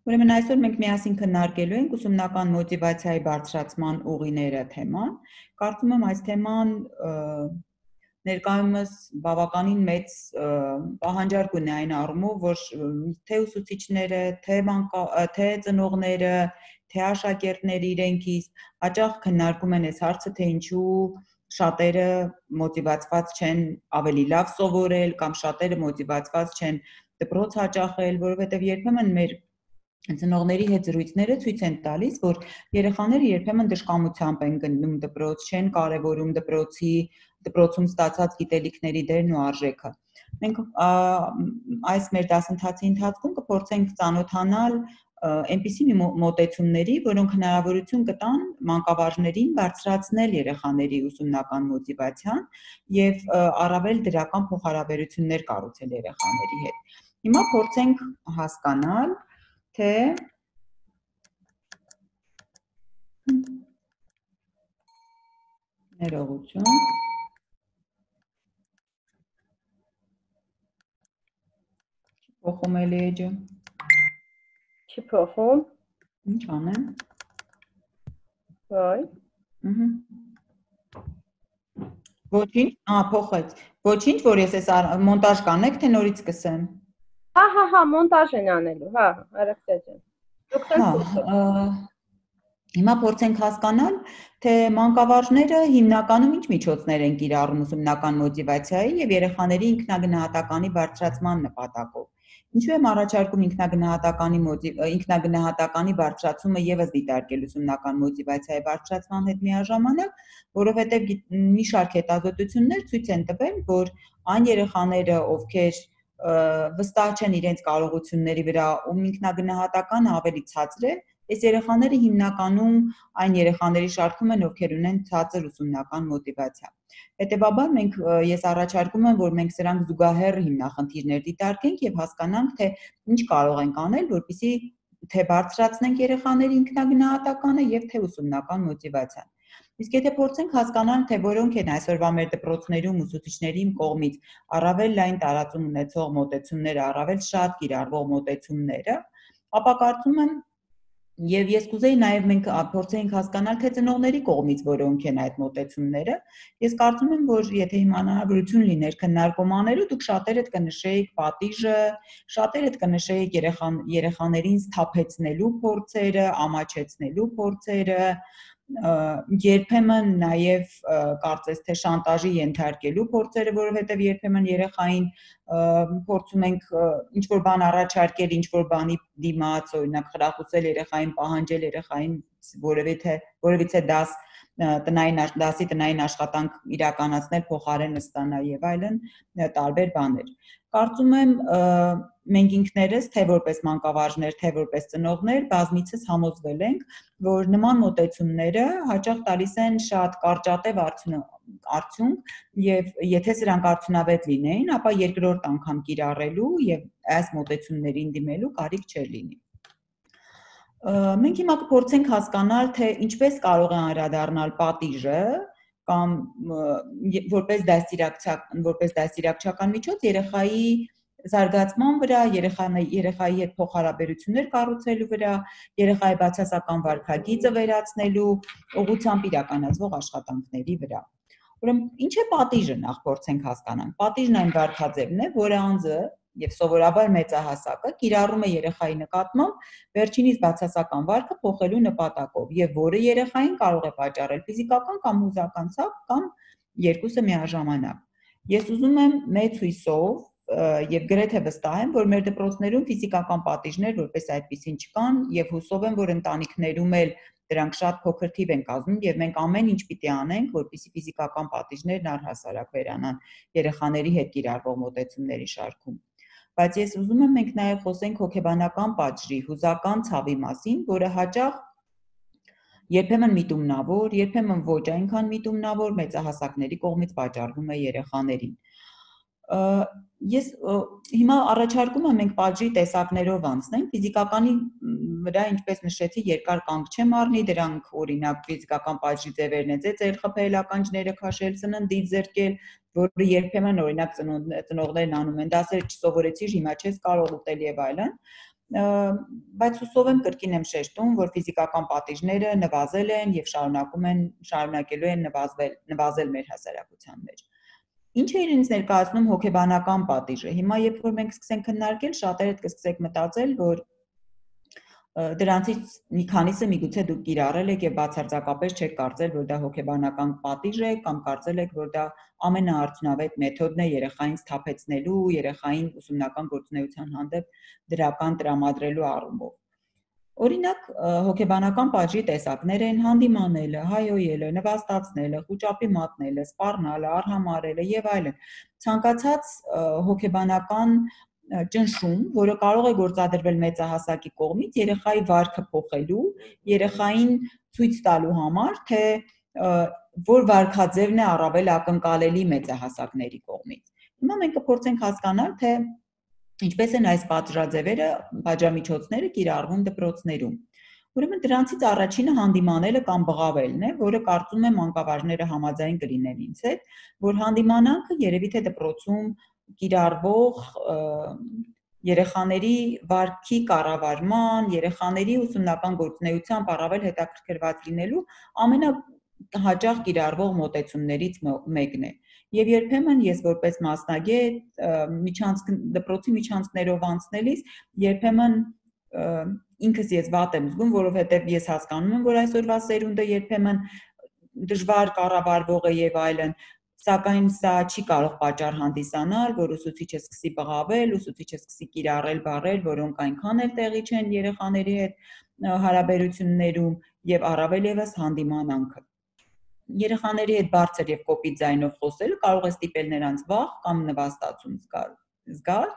Ուրեմն այսօր մենք միասին քննարկելու ենք ուսումնական մոտիվացիայի բարձրացման ուղիները թեման։ Կարծում եմ այս թեման ներկայումս բավականին մեծ պահանջարկ ունի այն առումով, որ թե ուսուցիչները, թե ծնողները, թե աշակերտները իրենքից հաճախ քննարկում են այս հարցը, թե ինչու շատերը մոտիվացված չեն ավելի լավ սովորել կամ շատերը մոտիվացված չեն դպրոց հաճախել, որովհետև երբեմն մեր ծնողների հետ զրույցները ցույց են տալիս, որ երեխաները երբեմն դժկամությամբ են գնում դպրոց, չեն կարևորում դպրոցում ստացած գիտելիքների դերն ու արժեքը։ Մենք այս մեր դասընթացի ընթացքում կփորձենք ծանոթանալ այնպիսի մի մոտեցումների, որոնք հնարավորություն կտան մանկավարժներին բարձրացնել երեխաների ուսումնական մոտիվացիան եւ առավել դրական փոխհարաբերություններ կառուցել երեխաների հետ։ Հիմա փորձենք հասկանալ, թե ներողություն փոխում էլի էջը Չի փոխում։ Ինչ անեմ Ոայ Ոչինչ, փոխեց Ոչինչ, որ ես այս մոնտաժ կանեք, թե նորից սկսեմ Հա, մոնտաժ են անելու, հա, Արաքսիա ջան։ Հիմա փորձենք հասկանալ, թե մանկավարժները հիմնականում ինչ միջոցներ են կիրառում ուսումնական մոտիվացիայի եւ երեխաների ինքնագնահատականի բարձրացման նպատակով։ Ինչու եմ առաջարկում ինքնագնահատականի բարձրացումը եւս դիտարկել ուսումնական մոտիվացիայի բարձրացման հետ միաժամանակ, որովհետեւ մի շարք հետազոտություններ ցույց են տվել, որ այն երեխաները, ովքեր վստահ չեն իրենց կարողությունների վրա, ում ինքնագնահատականը ավելի ցածր է, այս երեխաները հիմնականում այն երեխաների շարքում են, ովքեր ունեն ցածր ուսումնական մոտիվացիա։ Հետևաբար ես առաջարկում եմ, որ մենք սրանք զուգահեռ հիմնախնդիրներ դիտարկենք եւ հասկանանք, թե ինչ կարող ենք անել, որպեսզի թե բարձրացնենք երեխաների ինքնագնահատականը եւ թե ուսումնական մոտիվացիան։ Իսկ եթե փորձենք հասկանալ, թե որոնք են այսօրվա մեր դպրոցներում ուսուցիչների կողմից առավել լայն տարածում ունեցող մոտեցումները, առավել շատ կիրառվող մոտեցումները, ապա կարծում եմ Եվ ես կուզեի նաև մենք փորձենք հասկանալ, թե ծնողների կողմից որոնք են այդ մոտեցումները։ Ես կարծում եմ, որ եթե հիմա հնարավորություն լիներ քննարկում անելու, դուք շատերդ կնշեիք պատիժը, շատերդ կնշեիք երեխաներին սթափեցնելու փորձերը, ամաչեցնելու փորձերը, երբեմն նաև կարծես թե շանտաժի ենթարկելու փորձերը, որովհետև երբեմն երեխային փորձում ենք ինչ-որ բան առաջարկել, ինչ-որ բանի դիմաց, օրինակ խրախուսել երեխային, պահանջել երեխային որևիցե դասի տնային աշխատանք իրականացնել, փոխարենը ստանա եւ այլն, տարբեր բաներ։ Կարծում եմ մենք ինքներս, թե որպես մանկավարժներ, թե որպես ծնողներ, բազմիցս համոզվել ենք, որ նման մոտեցումները հաճախ տալիս են շատ կարճատև արդյունք եւ եթե սրանք արդյունավետ լինեին, ապա երկրորդ անգամ կիրառելու եւ այս մոտեցումներին դիմելու կարիք չէր լինի։ Մենք հիմա կփորձենք հասկանալ, թե ինչպես կարող է անդրադառնալ պատիժը կամ որպես դաստիարակչական միջոց երեխայի զարգացման վրա, երեխայի հետ փոխհարաբերություններ կառուցելու վրա, երեխայի բացասական վարքագիծը վերացնելու ուղղությամբ իրականացվող աշխատանքների վրա։ Ուրեմն ինչ է պատիժը, նախ փորձենք հասկանանք։ Պատիժն այն վարքաձևն է, որը անձը եւ սովորաբար մեծահասակը կիրառում է երեխայի նկատմամբ վերջինիս բացասական վարքը փոխելու նպատակով եւ որը երեխային կարող է պատճառել ֆիզիկական կամ հուզական ցավ կամ երկուսը միաժամանակ։ Ես ուզում եմ մեծ հույսով եւ գրեթե վստահ եմ, որ մեր դպրոցներում ֆիզիկական պատիժներ որպես այդպեսին չկան եւ հուսով եմ, որ ընտանիքներում էլ դրանք շատ փոքր թիվ են կազմում եւ մենք ամեն ինչ պիտի անենք, որպեսզի ֆիզիկական պատիժներն առհասարակ վերանան երեխաների հետ կիրառվող մոտեցումների շարքում։ Բայց ես ուզում եմ մենք նաև խոսենք հոգեբանական պատժի, հուզական ցավի մասին, որը հաճախ երբեմն միտումնավոր, երբեմն ոչ այնքան միտումնավոր մեծահասակների կողմից պատճառվում է երեխաներին։ Ես հիմա առաջարկում եմ մենք պատժի տեսակներով անցնենք, ֆիզիկականի վրա ինչպես նշեցի երկար կանգ չեմ առնի, դրանք օրինակ ֆիզիկական պատժի ձևերն են, ծեծել, խփել, ականջները քաշել, սննդից զրկել, որը երբեմն օրինակ ծնողներն անում են, դասերը չսովորեցիր, հիմա չես կարող ուտել եւ այլն։ բայց հուսով եմ կրկին եմ շեշտում, որ ֆիզիկական պատիժները նվազել են եւ շարունակելու են նվազել մեր հասարակության մեջ։ Ինչ է իրենից ներկայացնում հոգեբանական պատիժը։ Հիմա երբ որ մենք սկսենք քննարկել, շատերը կսկսեք մտածել, որ դրանցից մի քանիսը միգուցե դուք կիրառել եք եւ բացարձակապես չեք կարծել, որ դա հոգեբանական պատիժ է կամ կարծել եք, որ դա ամենաարդյունավետ մեթոդն է երեխային սթափեցնելու, երեխային ուսումնական գործունեության հանդեպ դրական տրամադրելու առումով։ Օրինակ, հոգեբանական պատժի տեսակներ են հանդիմանելը, հայոյելը, նվաստացնելը, խուճապի մատնելը, սպառնալը, արհամարհելը եւ այլն։ Ցանկացած հոգեբանական ճնշում, որը կարող է գործադրվել մեծահասակի կողմից երեխայի վարքը փոխելու, երեխային ցույց տալու համար, թե որ վարքաձևն է առավել ակնկալելի մեծահասակների կողմից։ Հիմա մենք կփորձենք հասկանալ, թե ինչպես են այս պատժամիջոցները կիրառվում դպրոցներում։ Ուրեմն դրանցից առաջինը հանդիմանելը կամ բղավելն է, որը կարծում եմ մանկավարժները համաձայն կլինեն ինձ հետ, որ հանդիմանանքը երևի թե դպրոցում կիրառվող երեխաների վարքի կառավարման, երեխաների ուսումնական գործունեությամբ առավել հետաքրքրված լինելու ամենահաճախ կիրառվող մոտեցումներից մեկն է։ Եվ երբեմն ես որպես մասնագետ դպրոցի միջանցքներով անցնելիս երբեմն ինքս ես վատ եմ զգում, որովհետև ես հասկանում եմ, որ այսօրվա սերունդը երբեմն դժվար կառավարվող է եւ այլն, սակայն սա չի կարող պատճառ հանդիսանալ, որ ուսուցիչը սկսի բղավել, ուսուցիչը սկսի կիրառել բառեր, որոնք այնքան էլ տեղի չեն երեխաների հետ հարաբերություններում եւ առավել եւս հանդիմանանքը։ Երեխաների հետ բարձր եւ կոպիտ ձայնով խոսելը կարող է ստիպել նրանց վախ կամ նվաստացում զգալ,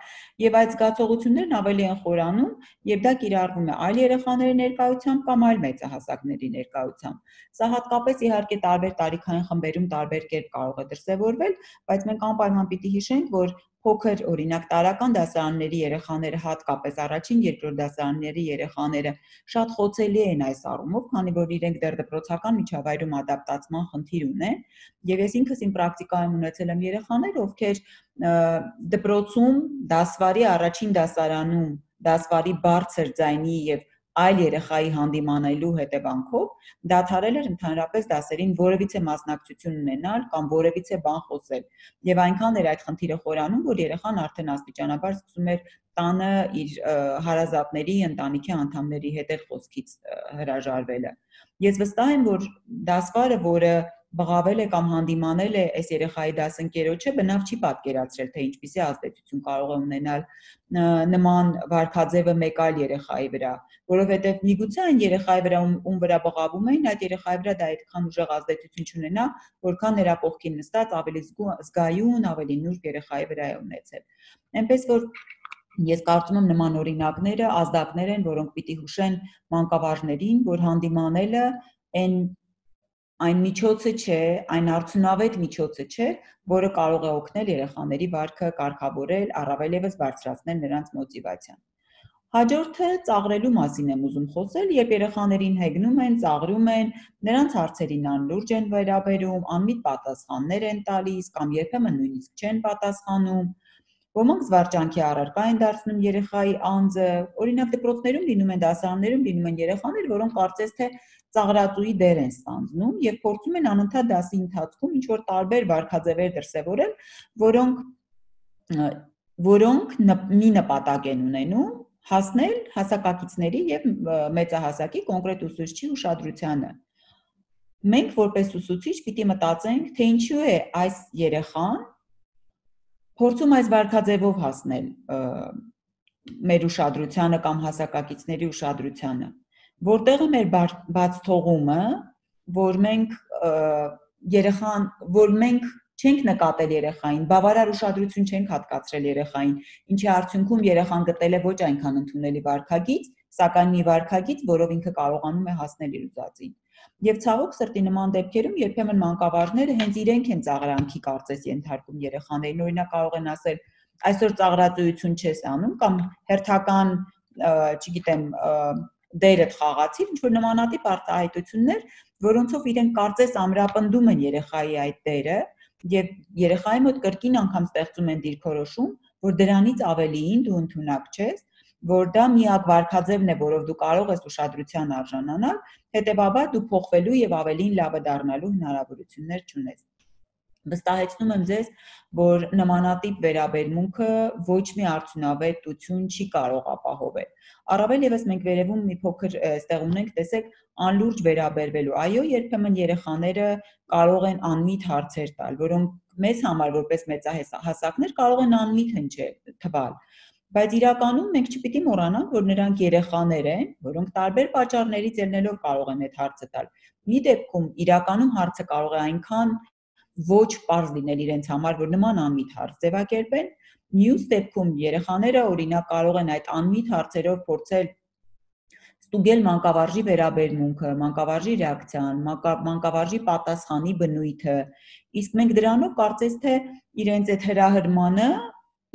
եւ այդ զգացողություններն ավելի են խորանում, եւ դա կիրառվում է այլ երեխաների ներկայությամբ կամ այլ մեծահասակների ներկայությամբ։ Սա հատկապես իհարկե տարբեր տարիքային խմբերում տարբեր կերպ կարող է դրսևորվել, բայց մենք անպայման պիտի հիշենք, որ փոքր օրինակ տարական դասարանների երեխաները, հատկապես առաջին, երկրորդ դասարանների երեխաները շատ խոցելի են այս առումով, քանի որ իրենք դեռ դպրոցական միջավայրում ադապտացման խնդիր ունեն, եւ ես ինքս իմ պրակտիկայում ունեցել եմ երեխաներ, ովքեր դպրոցում դասվարի առաջին դասարանում դասվարի բարձր ձայնի եւ այլ երեխայի հանդիմանելու հետևանքով դադարել էր ընդհանրապես դասերին որևիցե մասնակցություն ունենալ կամ որևիցե բան խոսել եւ այնքան էր այդ խնդիրը խորանում, որ երեխան արդեն աստիճանաբար սկսում էր տանը իր հարազատների, ընտանիքի անդամների հետ էլ խոսքից հրաժարվելը։ Ես վստահ եմ, որ դասվարը, որը բղավել է կամ հանդիմանել է այս երեխայի դասընկերոջը, բնավ չի պատկերացրել, թե ինչպիսի ազդեցություն կարող է ունենալ նման վարքաձևը մեկ այլ երեխայի վրա, որովհետև միգուցե այն երեխայի վրա, ում վրա բղավում էին, այդ երեխայի վրա դա այդքան ուժեղ ազդեցություն չունենա, որքան նրա կողքին նստած ավելի զգայուն, ավելի նուրբ երեխայի վրա է ունեցել։ Այնպես որ ես կարծում եմ նման օրինակները ազդակներ են, որոնք պիտի հուշեն մանկավարժներին, որ հանդիմանելը այն միջոցը չէ, այն արդյունավետ միջոցը չէ, որը կարող է օգնել երեխաների վարքը կարգավորել, առավել եւս բարձրացնել նրանց մոտիվացիան։ Հաջորդը ծաղրելու մասին եմ ուզում խոսել, երբ երեխաներին հեգնում են, ծաղրում են, նրանց հարցերին անլուրջ են վերաբերում, անմիտ պատասխաններ են տալիս կամ երբեմն նույնիսկ չեն պատասխանում։ Ոմանք զվարճանքի առարկա են դարձնում երեխայի անձը, օրինակ դպրոցներում լինում են, դասարաններում լինում են երեխաներ, որոնք կարծես թե ծաղրածուի դեր են ստանձնում եւ փորձում են անընդհատ դասի ընթացքում ինչ-որ տարբեր վարքաձևեր դրսևորել, որոնք մի նպատակ են ունենում հասնել հասակակիցների եւ մեծահասակի կոնկրետ ուսուցչի ուշադրությանը։ Մենք որպես ուսուցիչ պիտի մտածենք, թե ինչու է այս երեխան փորձում այս վարքաձևով հասնել մեր ուշադրությանը կամ հասակակիցների ուշադրությանը, որտեղ է մեր բաց թողումը, որ մենք չենք նկատել երեխային, բավարար ուշադրություն չենք հատկացրել երեխային, ինչի արդյունքում երեխան գտել է ոչ այնքան ընդունելի վարքագիծ, սակայն մի վարքագիծ, որով ինքը կարողանում է հասնել իր ուզածին։ Եվ ցավոք սրտի նման դեպքերում երբեմն մանկավարժները հենց իրենք են ծաղրանքի կարծես ենթարկում երեխաներին, օրինակ կարող են ասել, այսօր ծաղրածույություն չես անում կամ հերթական, չգիտեմ, դերդ խաղացիր, ինչ որ նմանատիպ արտահայտություններ, որոնցով իրենք կարծես ամրապնդում են երեխայի այդ դերը եւ երեխայի մոտ կրկին անգամ ստեղծում են դիրքորոշում, որ դրանից ավելիին դու ընդունակ չես որ դա միակ վարքաձևն է, որով դու կարող ես ուշադրության արժանանալ, հետևաբար դու փոխվելու եւ ավելին լավը դառնալու հնարավորություններ չունես։ Վստահեցնում եմ ձեզ, որ նմանատիպ վերաբերմունքը ոչ մի արդյունավետություն չի կարող ապահովել։ Առավել ևս մենք վերևում մի փոքր այստեղ ունենք, տեսեք, անլուրջ վերաբերվելու։ Այո, երբեմն երեխաները կարող են անմիտ հարցեր տալ, որոնք մեզ համար որպես մեծահասակներ կարող են անմիտ թվալ։ Բայց իրականում մենք չպիտի մոռանանք, որ նրանք երեխաներ են, որոնք տարբեր պատճառներից ելնելով կարող են այդ հարցը տալ։ Մի դեպքում իրականում հարցը կարող է այնքան ոչ պարզ լինել իրենց համար, որ նման անմիտ հարց ձևակերպեն, մյուս դեպքում երեխաները օրինակ կարող են այդ անմիտ հարցերով փորձել ստուգել մանկավարժի վերաբերմունքը, մանկավարժի ռեակցիան, մանկավարժի պատասխանի բնույթը, իսկ մենք դրանով կարծես թե իրենց այդ հրահրմանը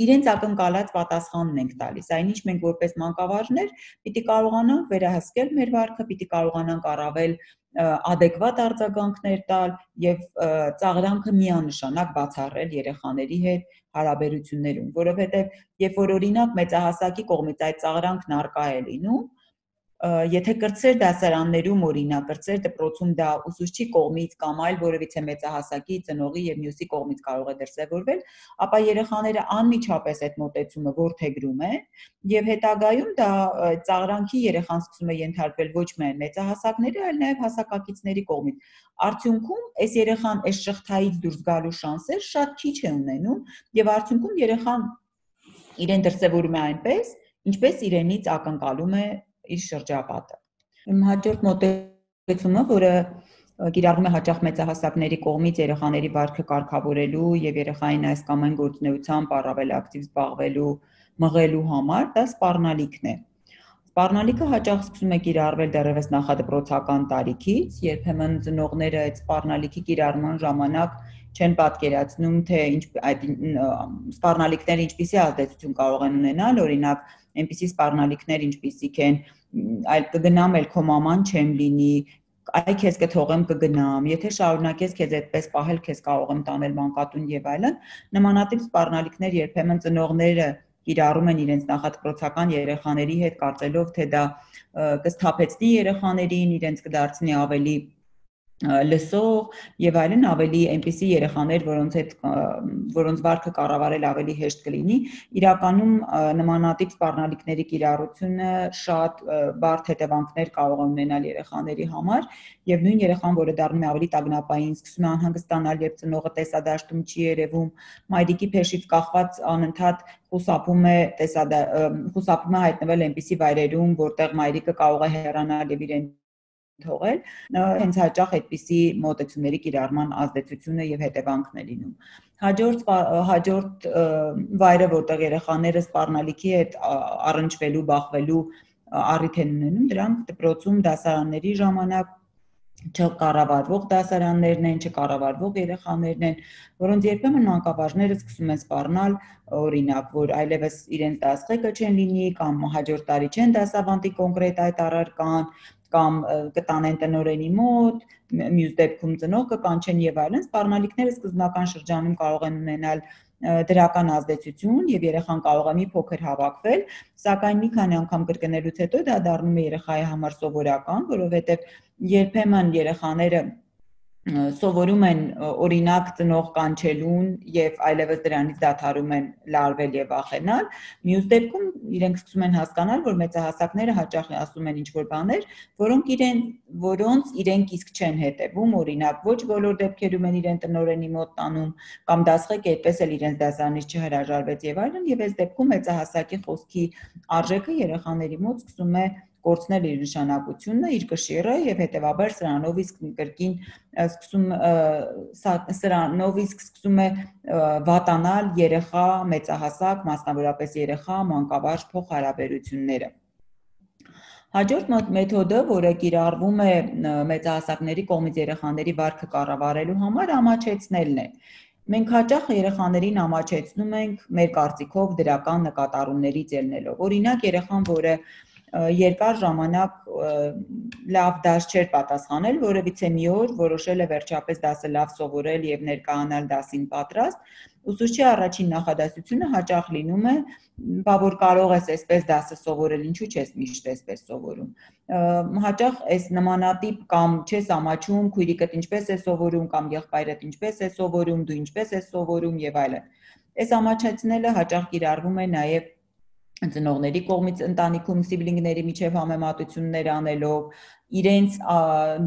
իրենց ակնկալած պատասխանն ենք տալիս, այնինչ մենք որպես մանկավարժներ պիտի կարողանանք վերահսկել մեր վարքը, պիտի կարողանանք առավել adekvat արձագանքներ տալ եւ ծաղրանքը միանշանակ բացառել երեխաների հետ հարաբերություններում, որովհետեւ երբ որ օրինակ մեծահասակի կողմից այդ ծաղրանքն առկա է լինում, եթե կրտսեր դասարաններում օրինակ կրտսեր դպրոցում դա ուսուցչի կողմից կամ այլ որևիցե մեծահասակի ծնողի եւ մյուսի կողմից կարող է դրսեւորվել, ապա երեխաները անմիջապես այդ մոտեցումը որդեգրում են եւ հետագայում դա ծաղրանքի երեխան սկսում է ենթարկվել ոչ միայն մեծահասակների, այլ նաեւ հասակակիցների կողմից։ Արդյունքում այս երեխան այս շղթայից դուրս գալու շանսեր շատ քիչ է ունենում եւ արդյունքում երեխան իրեն դրսեւորում է այնպես, ինչպես իրենից ակնկալում է իր շրջապատը։ Հաջորդ մոտեցումը, որը կիրառվում է հաճախ մեծահասակների կողմից երեխաների վարքը կարգավորելու եւ երեխային այս կամ այն գործունեությամբ առավել ակտիվ զբաղվելու, մղելու համար, դա սպառնալիքն է։ Սպառնալիքը հաճախ սկսում է կիրառվել դեռևս նախադպրոցական տարիքից, երբեմն ծնողները այդ սպառնալիքի կիրառման ժամանակ չեն պատկերացնում, թե այդ սպառնալիքները ինչպիսի ազդեցություն կարող են ունենալ, օրինակ այնպիսի սպառնալիքներ, ինչպիսիք են այլ կգնամ, էլ քո մաման չեմ լինի, այ քեզ կթողեմ կգնամ, եթե շարունակես քեզ այդպես պահել, քեզ կարող եմ տանել մանկատուն եւ այլն, նմանատիպ սպառնալիքներ երբեմն ծնողները կիրառում են իրենց նախադպրոցական երեխաների հետ, կարծելով, թե դա կսթափեցնի երեխաներին, իրենց կդարձնի ավելի լսող եւ այլն, ավելի այնպիսի երեխաներ, որոնց վարքը կառավարել ավելի հեշտ կլինի, իրականում նմանատիպ սպառնալիքների կիրառությունը շատ բարդ հետևանքներ կարող է ունենալ երեխաների համար եւ նույն երեխան, որը դառնում է ավելի տագնապային, սկսում է անհանգստանալ, երբ ծնողը տեսադաշտում չի երևում, մայրիկի փեշից կախված անընդհատ խուսափում է հայտնվել այնպիսի վայրերում, որտեղ մայրիկը կարող է հեռանալ եւ իրեն թողել, հենց հաճախ այդպիսի մոտեցումների կիրառման ազդեցությունը եւ հետևանքն է լինում։ Հաջորդ վայրը, որտեղ երեխաները սպառնալիքի հետ առնչվելու, բախվելու առիթ են ունենում, դրանք դպրոցում դասարանների ժամանակ չկառավարվող դասարաններն են, չկառավարվող երեխաներն են, որոնց երբեմն մանկավարժները սկսում են սպառնալ, օրինակ, որ այլևս իրենց դասղեկը չեն լինի կամ հաջորդ տարի չեն դասավանդի կոնկրետ այդ առարկան, կամ կտանեն տնօրենի մոտ, մյուս դեպքում ծնող կկանչեն եւ այլն, սպառնալիքները սկզբնական շրջանում կարող են ունենալ դրական ազդեցություն եւ երեխան կարող է մի փոքր հավաքվել, սակայն մի քանի անգամ կրկնելուց հետո դա դառնում է երեխայի համար սովորական, որովհետեւ երբեմն երեխաները սովորում են օրինակ ծնող կանչելուն եւ այլևս դրանից դադարում են լարվել եւ վախենալ, մյուս դեպքում իրենք սկսում են հասկանալ, որ մեծահասակները հաճախ ասում են ինչ-որ բաներ, որոնց իրենք իսկ չեն հետևում, օրինակ ոչ բոլոր դեպքերում են իրեն տնօրենի մոտ տանում կամ դասղեկը այդպես էլ իրենց դասարանից չհրաժարվեց եւ այլն, եւ այս դեպքում մեծահասակի խոսքի արժեքը երեխաների մոտ սկսում է կորցնել իր նշանակությունը, իր կշիռը եւ հետեւաբար սրանով իսկ սկսում է վատանալ երեխա, մեծահասակ, մասնավորապես երեխա, մանկավարժ փոխհարաբերությունները։ Հաջորդ մեթոդը, որը կիրառվում է մեծահասակների կողմից երեխաների վարքը կառավարելու համար, ամաչեցնելն է։ Մենք հաճախ երեխաներին ամաչեցնում ենք մեր կարծիքով դրական նկատառումներից ելնելով։ Օրինակ երեխան, որը երկար ժամանակ լավ դաս չէր պատասխանել, որովհետեւ մի օր որոշել է վերջապես դասը լավ սովորել եւ ներկայանալ դասին պատրաստ։ Ուսուցչի առաջին նախադասությունը հաճախ լինում է, բա որ կարող ես այսպես դասը սովորել, ինչու չես միշտ այսպես սովորում։ Հաճախ այս նմանատիպ կամ չես ամաչում, քույրիկդ ինչպես է սովորում կամ եղբայրդ ինչպես է սովորում, դու ինչպես ես սովորում եւ այլն։ Այս ամաչեցնելը հաճախ կիրառվում է նաեւ ծնողների կողմից ընտանիքում սիբլինգների միջև համեմատություններ անելով, իրենց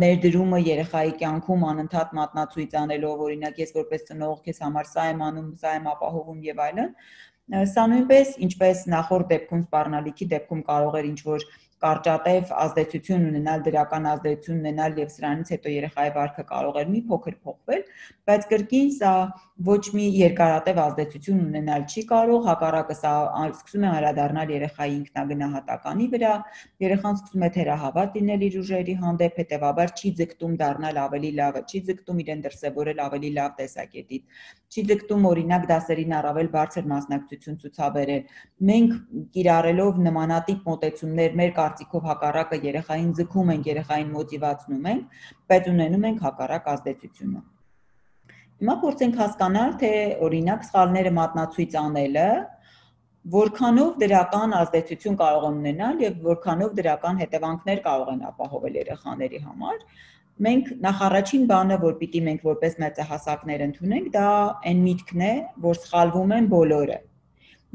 ներդրումը երեխայի կյանքում անընդհատ մատնացույց անելով, օրինակ ես որպես ծնող քեզ համար սա եմ անում, սա եմ ապահովում եւ այլն։ Սա նույնպես, ինչպես նախորդ դեպքում սպառնալիքի դեպքում կարող էր ինչ-որ կարճատև ազդեցություն ունենալ, դրական ազդեցություն ունենալ եւ սրանից հետո երեխայի վարքը կարող էր մի փոքր փոխվել, բայց կրկին սա ոչ մի երկարատև ազդեցություն ունենալ չի կարող, հակառակը սա սկսում է անդրադառնալ երեխայի ինքնագնահատականի վրա, երեխան սկսում է թերահավատ լինել իր ուժերի հանդեպ, հետեւաբար չի ձգտում դառնալ ավելի լավը, չի ձգտում իրեն դրսևորել ավելի լավ տեսակետից, չի ձգտում օրինակ դասերին առավել բարձր մասնակցություն ցուցաբերել։ Մենք կիրառելով նմանատիպ մոտեցումներ մեր կարծիքով հակառակը երեխային ձգում ենք, երեխային մոտիվացնում ենք, բայց ունենում ենք հակառակ ազդեցությունը։ Հիմա փորձենք հասկանալ, թե օրինակ սխալները մատնացույց անելը որքանով դրական ազդեցություն կարող են ունենալ եւ որքանով դրական հետևանքներ կարող են ապահովել երեխաների համար։ Մենք նախ-առաջին բանը, որ պիտի մենք որպես մեծահասակներ ընդունենք, դա այն միտքն է, որ սխալվում են բոլորը։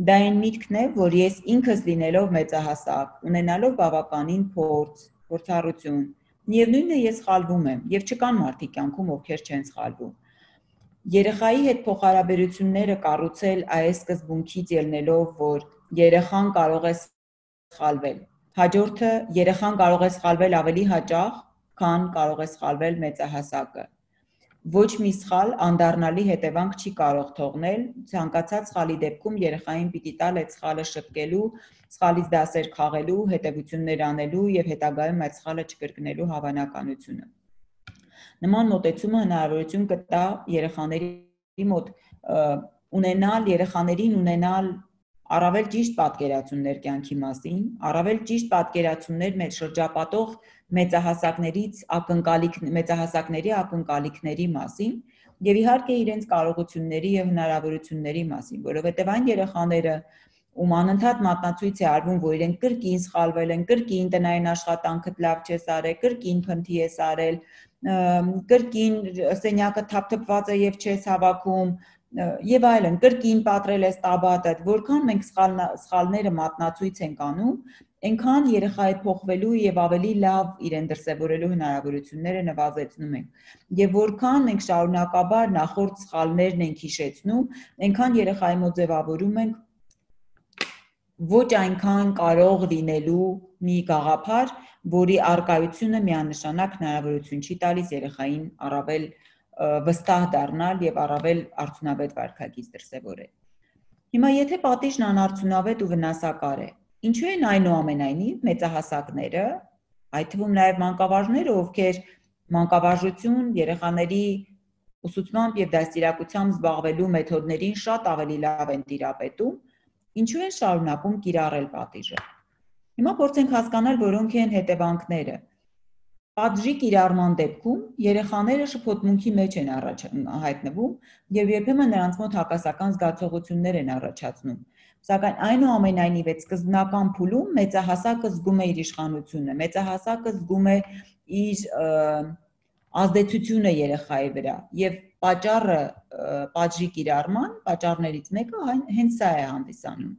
Դա այն միտքն է, որ ես ինքս լինելով մեծահասակ, ունենալով բավականին փորձառություն, միևնույնն է ես սխալվում եմ եւ չկան մարդիկ կյանքում, ովքեր չեն սխալվում։ Երեխայի հետ փոխհարաբերությունները կառուցել այս սկզբունքից ելնելով, որ երեխան կարող է սխալվել։ Հաջորդը երեխան կարող է սխալվել ավելի հաճախ, քան կարող է սխալվել մեծահասակը։ Ոչ մի սխալ անդառնալի հետևանք չի կարող թողնել, ցանկացած սխալի դեպքում երեխային պիտի տալ այդ սխալը շտկելու, սխալից դասեր քաղելու, հետևություններ անելու եւ հետագայում այդ սխալը չկրկնելու հավանականությունը։ Նման մոտեցումը հնարավորություն կտա երեխաների մոտ ունենալ առավել ճիշտ պատկերացումներ կյանքի մասին, առավել ճիշտ պատկերացումներ մեր շրջապատող մեծահասակների ակնկալիքների մասին եւ իհարկե իրենց կարողությունների եւ հնարավորությունների մասին, որովհետեւ այն երեխաները, ում անընդհատ մատնացույց է արվում, որ իրենք կրկին սխալվել են, կրկին տնային աշխատանքդ լավ չես արել, կրկին փնթի ես արել, կրկին սենյակը թափթփված է եւ չես հավաքում եւ այլն, կրկին պատրել ես տաբատը, որքան մենք սխալները մատնացույց ենք անում, այնքան երեխայի փոխվելու եւ ավելի լավ իրեն դրսևորելու հնարավորությունները նվազեցնում ենք։ Եվ որքան մենք շարունակաբար նախորդ սխալներն ենք հիշեցնում, այնքան երեխայի մոտ ձևավորում ենք ոչ այնքան կարող լինելու մի գաղափար, որի արկայությունը միանշանակ հնարավորություն չի տալիս երեխային առավել վստահ դառնալ եւ առավել արդյունավետ վարքագիծ դրսևորել։ Հիմա եթե պատիժն անարդյունավետ ու վնասակար է, ինչու են այնուամենայնիվ մեծահասակները, այդ թվում նաեւ մանկավարժները, ովքեր մանկավարժություն, երեխաների ուսուցմամբ եւ դաստիարակությամբ զբաղվելու մեթոդներին շատ ավելի լավ են տիրապետում, ինչու են շարունակում կիրառել պատիժը։ Հիմա փորձենք հասկանալ, որոնք են հետևանքները։ Պատժի կիրառման դեպքում երեխաները շփոթմունքի մեջ են հայտնվում եւ երբեմն նրանց մոտ հակասական զգացողություններ են առաջացնում։ Սակայն այնուամենայնիվ այդ սկզբնական փուլում մեծահասակը զգում է իր իշխանությունը, մեծահասակը զգում է իր ազդեցությունը երեխայի վրա եւ պատժի կիրառման պատճառներից մեկը հենց սա է հանդիսանում։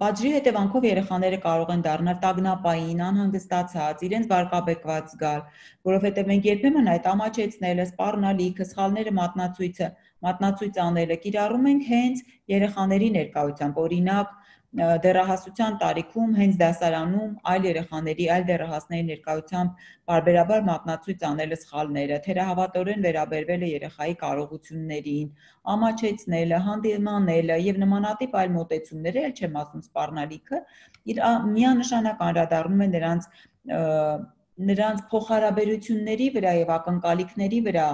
Պատժի հետևանքով երեխաները կարող են դառնալ տագնապային, անհանգստացած, իրենց վարկաբեկված զգալ, որովհետև մենք երբեմն այդ ամաչեցնելը, սպառնալիքը, սխալները մատնացույց անելը կիրառում ենք հենց երեխաների ներկայությամբ, օրինակ դեռահասության տարիքում հենց դասարանում այլ երեխաների, այլ դեռահասների ներկայությամբ բարբերաբար մատնացույց անելը սխալները, թերահավատորեն վերաբերվելը երեխայի կարողություններին, ամաչեցնելը, հանդիմանելը եւ նմանատիպ այլ մոտեցումներ, էլ չեմ ասում սպառնալիքը, միանշանակ անդրադառնում է նրանց փոխհարաբերությունների վրա եւ ակնկալիքների վրա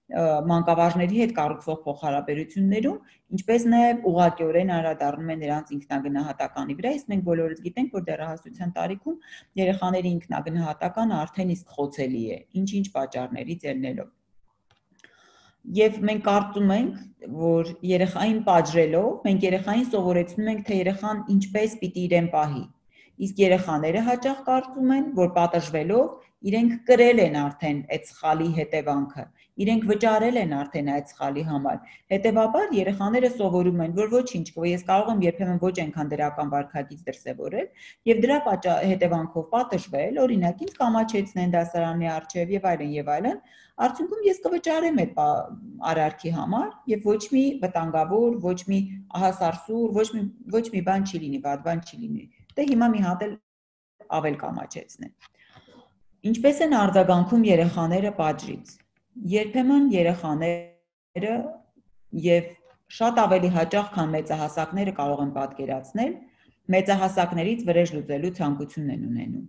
մանկավարժների հետ կառուցվող փոխհարաբերություններում, ինչպես նաև ուղղակիորեն անդրադառնում են նրանց ինքնագնահատականի վրա, իսկ մենք բոլորս գիտենք, որ դեռահասության տարիքում երեխաների ինքնագնահատականը արդեն իսկ խոցելի է, ինչ-ինչ պատճառներից ելնելով։ Եվ մենք կարծում ենք, որ երեխային պատժելով, մենք երեխային սովորեցնում ենք, թե երեխան ինչպես պիտի իրեն պահի։ Իսկ երեխաները հաճախ կարծում են, որ պատժվելով իրենք կրել են արդեն այդ սխալի հետևանքը, իրենք վճարել են արդեն այդ սխալի համար։ Հետևաբար երեխաները սովորում են, որ ոչինչ, ես կարող եմ երբեմն ոչ այնքան դրական վարքագիծ դրսևորել եւ դրա հետևանքով պատժվել, օրինակ ինձ կամաչեցնեն դասարանի առջև եւ այլն, արդյունքում ես կվճարեմ այդ արարքի համար եւ ոչ մի վտանգավոր, ոչ մի ահասարսուր, ոչ մի բան չի լինի, վատ բան չի լինի։ Դե հիմա մի հատ ավել կամաչեցնեն։ Ինչպես են արձագանքում երեխաները պատժից։ Երբեմն երեխաները եւ շատ ավելի հաճախ, քան մեծահասակները կարող են պատկերացնել, մեծահասակներից վրեժ լուծելու ցանկություն են ունենում։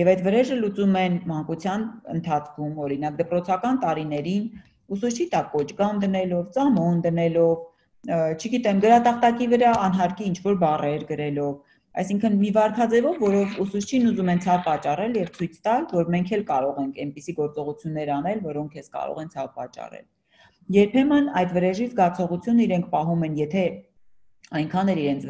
Եվ այդ վրեժը լուծում են մանկության ընթացքում, օրինակ դպրոցական տարիներին ուսուցչի տակ կոճկան դնելով, ծամոն դնելով, չգիտեմ, գրատախտակի վրա անհարկի ինչ-որ բառեր գրելով, այսինքն մի վարքաձևով, որով ուսուցչին ուզում են ցավ պատճառել եւ ցույց տալ, որ մենք էլ կարող ենք այնպիսի գործողություններ անել, որոնք քեզ կարող են ցավ պատճառել։ Երբեմն այդ վրեժի զգացողությունը իրենք պահում են, եթե այնքան էլ իրենց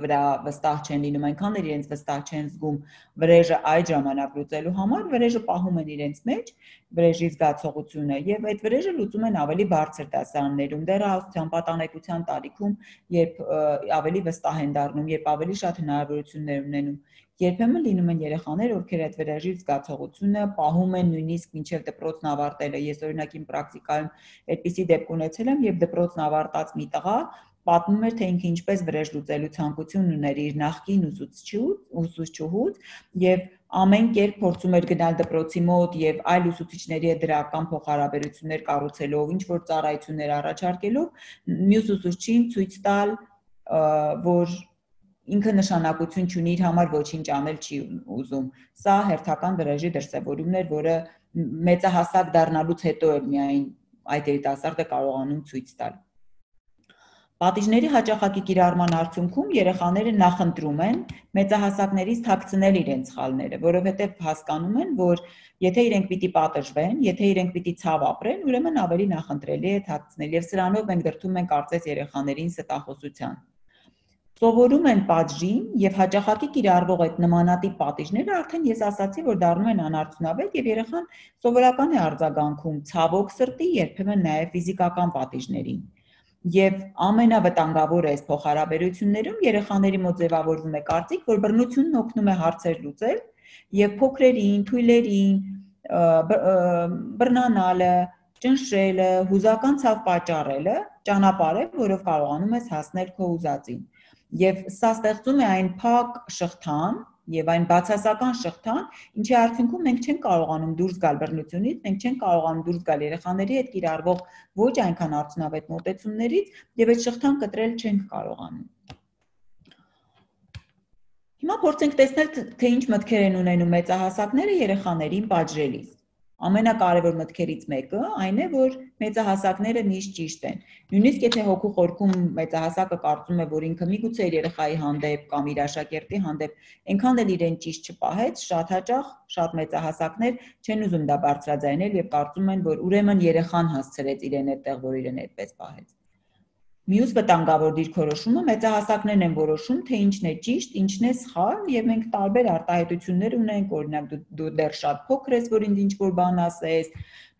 վրա վստահ չեն լինում, այնքան էլ իրենց վստահ չեն զգում վրեժը այդ ժամանակ լուծելու համար, վրեժը պահում են իրենց մեջ, վրեժի զգացողությունը, եւ այդ վրեժը լուծում են ավելի բարձր դասարաններում, դեռահասության պատանեկության տարիքում, երբ ավելի վստահ են դառնում, երբ ավելի շատ հնարավորություններ ունենում։ Երբեմն լինում են երեխաներ, ովքեր այդ վրեժի զգացողությունը պահում են նույնիսկ մինչև դպրոցն ավարտելը։ Ես օրինակ իմ պրակտիկայում այդպիսի դեպք ունեցել եմ, եւ դպրոցն ավարտած մի տղա պատմում էր, թե ինքը ինչպես վրեժ լուծելու ցանկություն ուներ իր նախկին ուսուցչուհուց եւ ամեն կերպ փորձում էր գնալ դպրոցի մոտ եւ այլ ուսուցիչների հետ դրական փոխհարաբերություններ կառուցելով, ինչ որ ծառայություններ առաջարկելով, մյուս ուսուցչին ցույց տալ, որ ինքը նշանակություն չունի, իր համար ոչինչ անել չի ուզում։ Սա հերթական վրեժի դրսևորումն էր, որը մեծահասակ դառնալուց հետո էր միայն այդ երիտասարդը կարողանում ցույց տալ։ Պատիժների հաճախակի կիրառման արդյունքում երեխաները նախընտրում են մեծահասակներից թաքցնել իրենց սխալները, որովհետև հասկանում են, որ եթե իրենք պիտի պատժվեն, եթե իրենք պիտի ցավ ապրեն, ուրեմն ավելի նախընտրելի է թաքցնել, եւ սրանով մենք դրդում ենք կարծես երեխաներին ստախոսության։ Սովորում են պատժին եւ հաճախակի կիրառվող այդ նմանատիպ պատիժները արդեն ես ասացի, որ դառնում են անարդյունավետ եւ երեխան սովորական է արձագանքում ցավոք սրտի, երբեմն նաեւ ֆիզիկական պատիժներին։ Եվ ամենավտանգավորը այս փոխհարաբերություններում երեխաների մոտ ձևավորվում է կարծիք, որ բռնությունն օգնում է հարցեր լուծել եւ փոքրերին, թույլերին բռնանալը, ճնշելը, հուզական ցավ պատճառելը ճանապարհ է, որով կարողանում ես հասնել քո ուզածին։ Եվ սա ստեղծում է այն փակ շղթան եւ այն բացասական շղթան, ինչի արդյունքում մենք չենք կարողանում դուրս գալ բռնությունից, մենք չենք կարողանում դուրս գալ երեխաների հետ կիրառվող ոչ այնքան արդյունավետ մոտեցումներից եւ այդ շղթան կտրել չենք կարողանում։ Հիմա փորձենք տեսնել, թե ինչ մտքեր են ունենում մեծահասակները երեխաներին պատժելիս։ Ամենակարևոր մտքերից մեկը այն է, որ մեծահասակները միշտ ճիշտ են։ Նույնիսկ եթե հոգու խորքում մեծահասակը կարծում է, որ ինքը միգուցե իր երեխայի հանդեպ կամ իր աշակերտի հանդեպ այնքան էլ իրեն ճիշտ չպահեց, շատ հաճախ շատ մեծահասակներ չեն ուզում դա բարձրաձայնել եւ կարծում են, որ ուրեմն երեխան հասցրեց իրեն այդտեղ, որ իրեն այդպես պահեց։ Մյուս վտանգավոր դիրքորոշումը մեծահասակներն են որոշում, թե ինչն է ճիշտ, ինչն է սխալ, եւ մենք տարբեր արտահայտություններ ունենք, օրինակ դու դեռ շատ փոքր ես, որ ինձ ինչ-որ բան ասես,